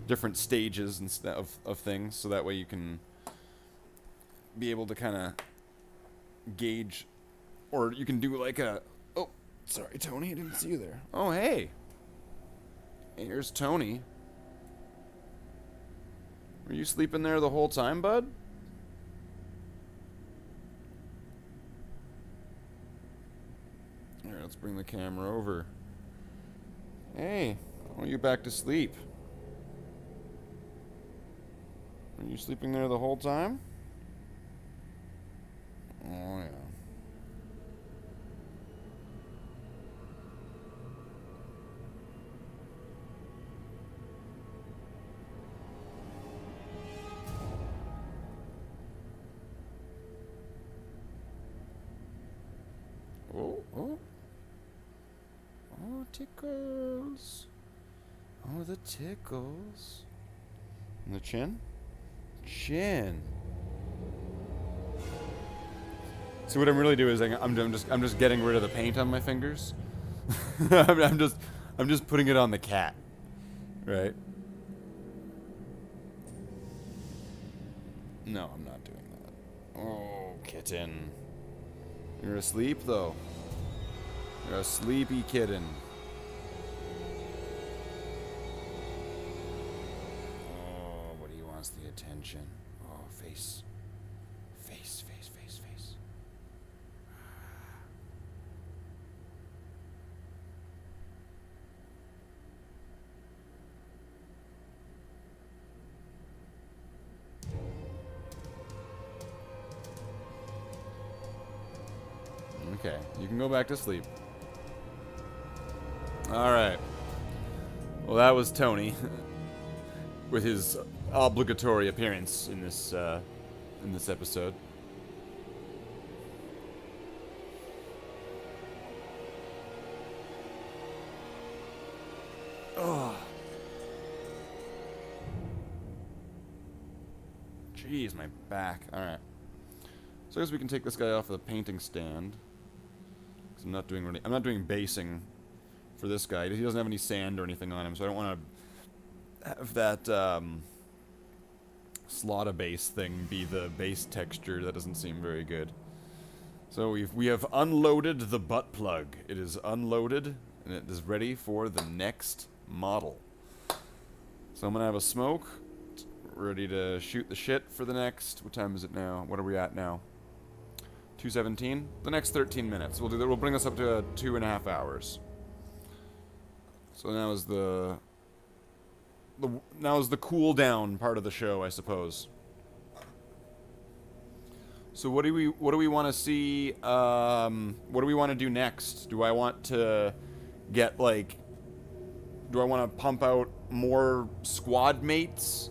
different stages and of things, so that way you can be able to kind of gauge, or you can do like a, oh, sorry Tony, I didn't see you there. Oh, hey. Here's Tony. Were you sleeping there the whole time, bud? Here, let's bring the camera over. Hey, why are you back to sleep? Were you sleeping there the whole time? Oh, yeah. Oh, oh. Oh, tickles. Oh, the tickles. And the chin? Chin. So what I'm really doing is I'm just getting rid of the paint on my fingers. I'm just putting it on the cat. Right? No, I'm not doing that. Oh, kitten. You're asleep, though. You're a sleepy kitten. Oh, but he wants the attention. Oh, face. Face, face, face, face. Okay, you can go back to sleep. Alright. Well, that was Tony. With his obligatory appearance in this episode. Oh. Jeez, my back. Alright. So I guess we can take this guy off of the painting stand. Because I'm not doing basing for this guy. He doesn't have any sand or anything on him, so I don't want to have that Slathe base thing be the base texture. That doesn't seem very good. So we have unloaded the butt plug. It is unloaded and it is ready for the next model. So I'm gonna have a smoke, ready to shoot the shit for the next. What time is it now? What are we at now? 2:17. The next 13 minutes. We'll do that. We'll bring us up to 2.5 hours. So now is the cool down part of the show, I suppose. So what do we want to see? What do we want to do next? Do I want to get like? Do I want to pump out more squad mates?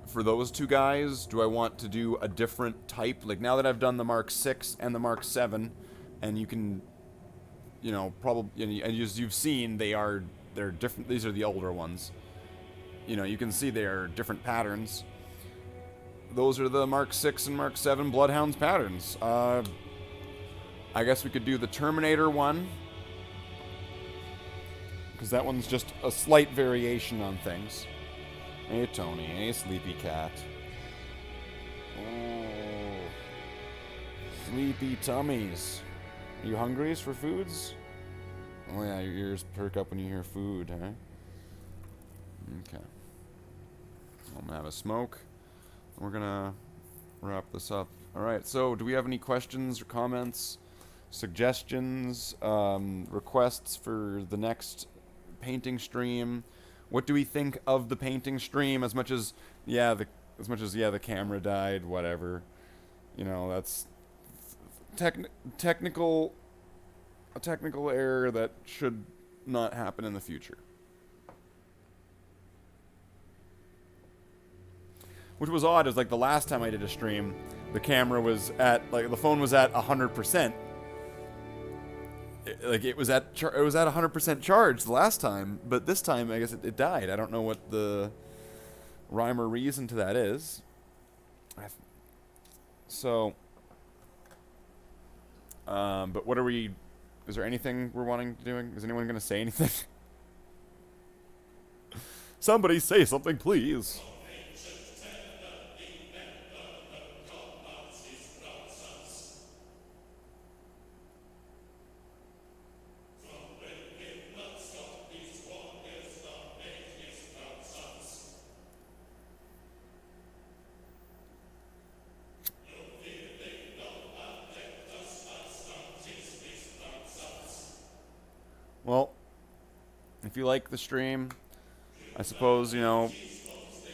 For those two guys? Do I want to do a different type? Like now that I've done the Mark VI and the Mark VII, and you can, you know, probably and as you've seen, they're different. These are the older ones. You know, you can see they're different patterns. Those are the Mark VI and Mark VII Bloodhounds patterns. I guess we could do the Terminator one. Because that one's just a slight variation on things. Hey, Tony. Hey, sleepy cat. Oh. Sleepy tummies. Are you hungry for foods? Oh yeah, your ears perk up when you hear food, huh? Okay. I'm gonna have a smoke. We're gonna wrap this up. Alright, so do we have any questions or comments, suggestions, requests for the next painting stream? What do we think of the painting stream? As much as the camera died, whatever. You know, that's a technical error that should not happen in the future. Which was odd, is like the last time I did a stream, the camera was at, like, the phone was at 100%. It was at 100% charge the last time, but this time I guess it died. I don't know what the rhyme or reason to that is. But what are we? Is there anything we're wanting to do? Is anyone going to say anything? Somebody say something, please. Well, if you like the stream, I suppose, you know,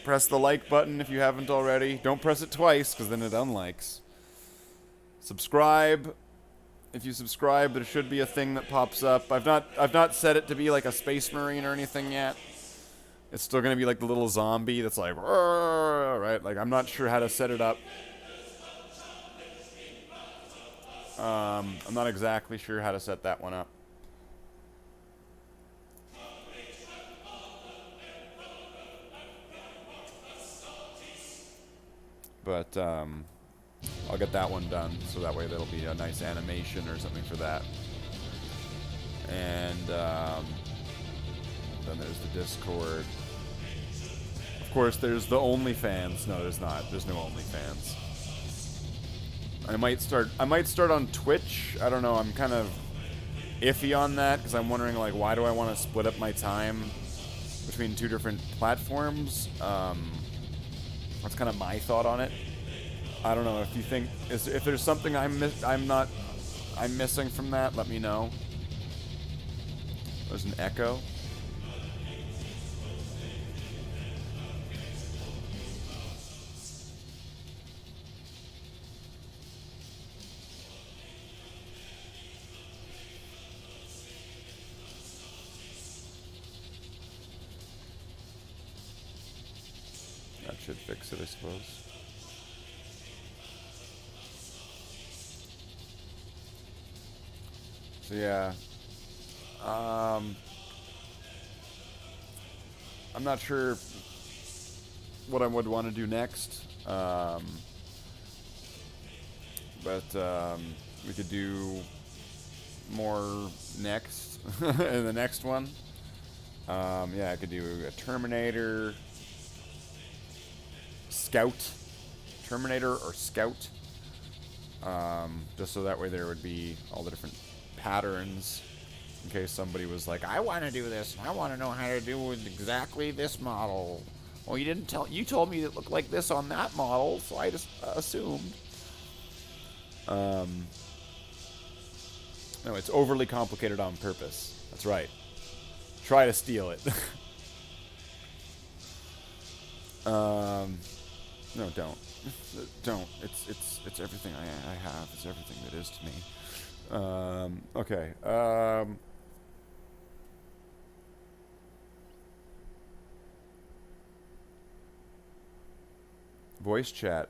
press the like button if you haven't already. Don't press it twice, because then it unlikes. Subscribe. If you subscribe, there should be a thing that pops up. I've not set it to be like a Space Marine or anything yet. It's still gonna be like the little zombie that's like, right? Like, I'm not sure how to set it up. I'm not exactly sure how to set that one up. But I'll get that one done, so that way there'll be a nice animation or something for that. And then there's the Discord. Of course, there's the OnlyFans. No, there's not. There's no OnlyFans. I might start on Twitch. I don't know. I'm kind of iffy on that, because I'm wondering, like, why do I want to split up my time between two different platforms? That's kind of my thought on it. I don't know if you think if there's something I'm missing from that. Let me know. There's an echo. should fix it, I suppose. So yeah, I'm not sure what I would want to do next, but we could do more next in the next one. Yeah, I could do a Terminator, Scout, Terminator or Scout, just so that way there would be all the different patterns in case somebody was like, I want to do this, and I want to know how to do exactly this model. Well, you didn't tell. You told me it looked like this on that model, so I just assumed. No, it's overly complicated on purpose. That's right. Try to steal it. No, don't. Don't. It's everything I have. It's everything that is to me. Okay. Voice chat.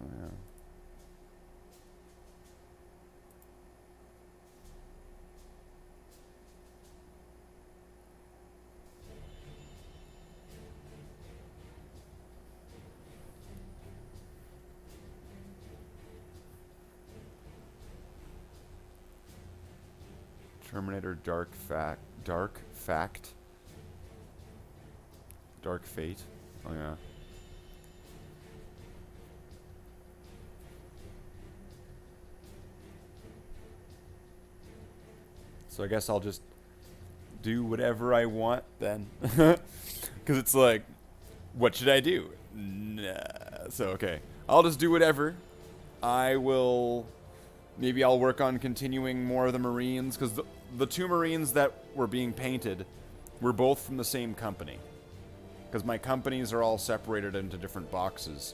Oh, yeah. Terminator Dark Fate. Dark Fate. Oh yeah. So I guess I'll just do whatever I want then. Because it's like, what should I do? Nah. So, okay. I'll just do whatever. I will... Maybe I'll work on continuing more of the Marines, because the two Marines that were being painted were both from the same company. Because my companies are all separated into different boxes.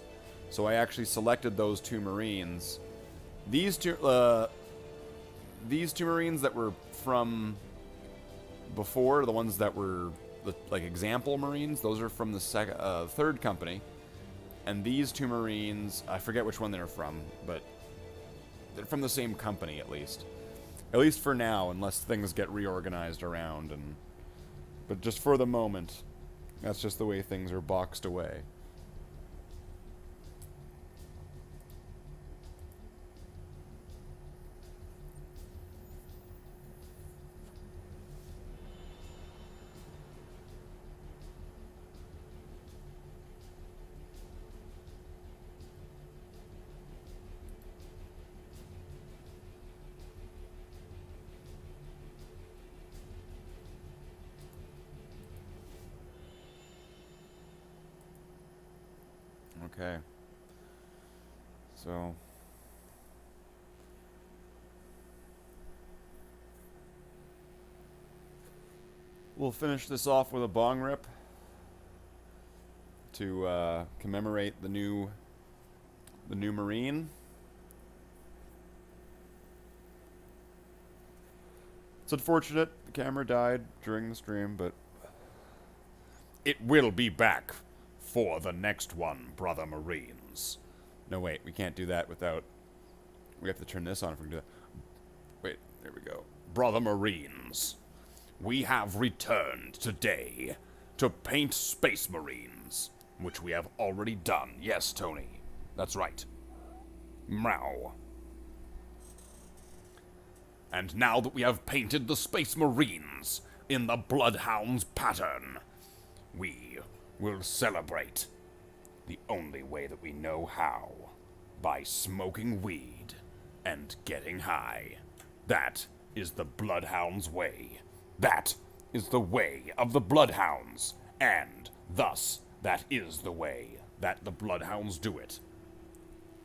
So I actually selected those two Marines. These two Marines that were from before, the ones that were the like example Marines, those are from the third company. And these two Marines, I forget which one they're from, but they're from the same company at least. At least for now, unless things get reorganized around. But just for the moment, that's just the way things are boxed away. Okay. So... we'll finish this off with a bong rip to commemorate the new Marine. It's unfortunate the camera died during the stream, but it will be back for the next one, brother Marines. No, wait, we can't do that without... we have to turn this on if we can do that. Wait, there we go. Brother Marines, we have returned today to paint Space Marines, which we have already done. Yes, Tony, that's right. Meow. And now that we have painted the Space Marines in the Bloodhound's pattern, we will celebrate the only way that we know how, by smoking weed and getting high. That is the Bloodhound's way. That is the way of the Bloodhounds, and thus that is the way that the Bloodhounds do it.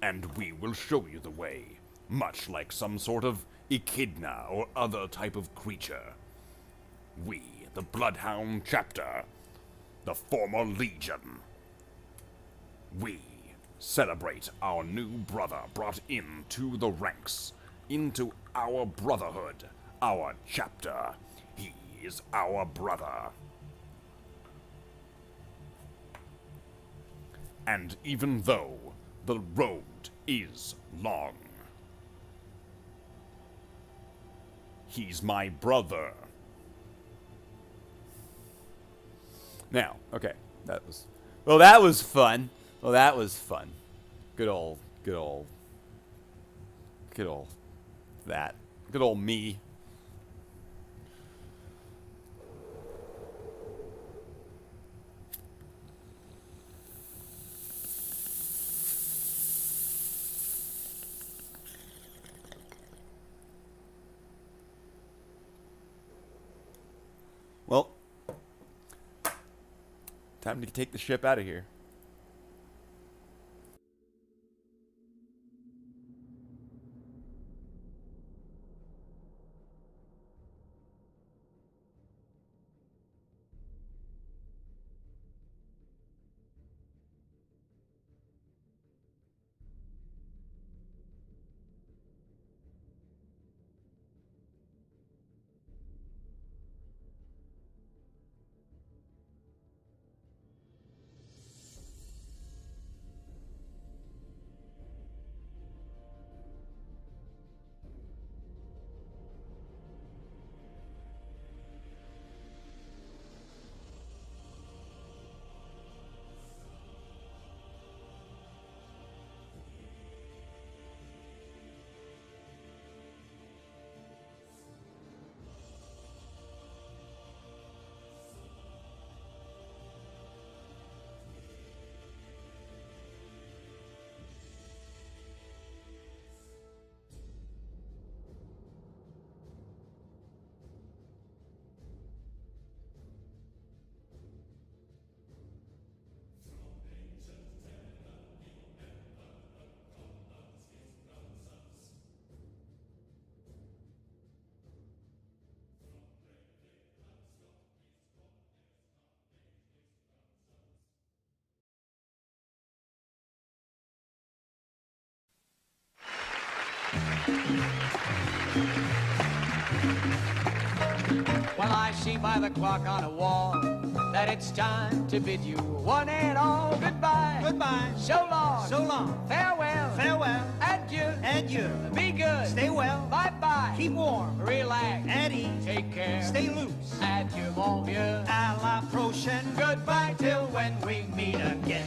And we will show you the way, much like some sort of echidna or other type of creature. We, the Bloodhound Chapter, the former Legion, we celebrate our new brother brought into the ranks, into our brotherhood, our chapter. He is our brother. And even though the road is long, he's my brother. Now, okay, that was fun. Well, that was fun. Good old that. Good old me. Well, time to take the ship out of here. Well, I see by the clock on the wall that it's time to bid you one and all goodbye. Goodbye. So long. So long. Farewell. Farewell. Adieu. Adieu. Be good. Stay well. Bye-bye. Keep warm. Relax. At ease. Take care. Stay loose. Adieu, mon vieux. À la prochaine. Goodbye till when we meet again.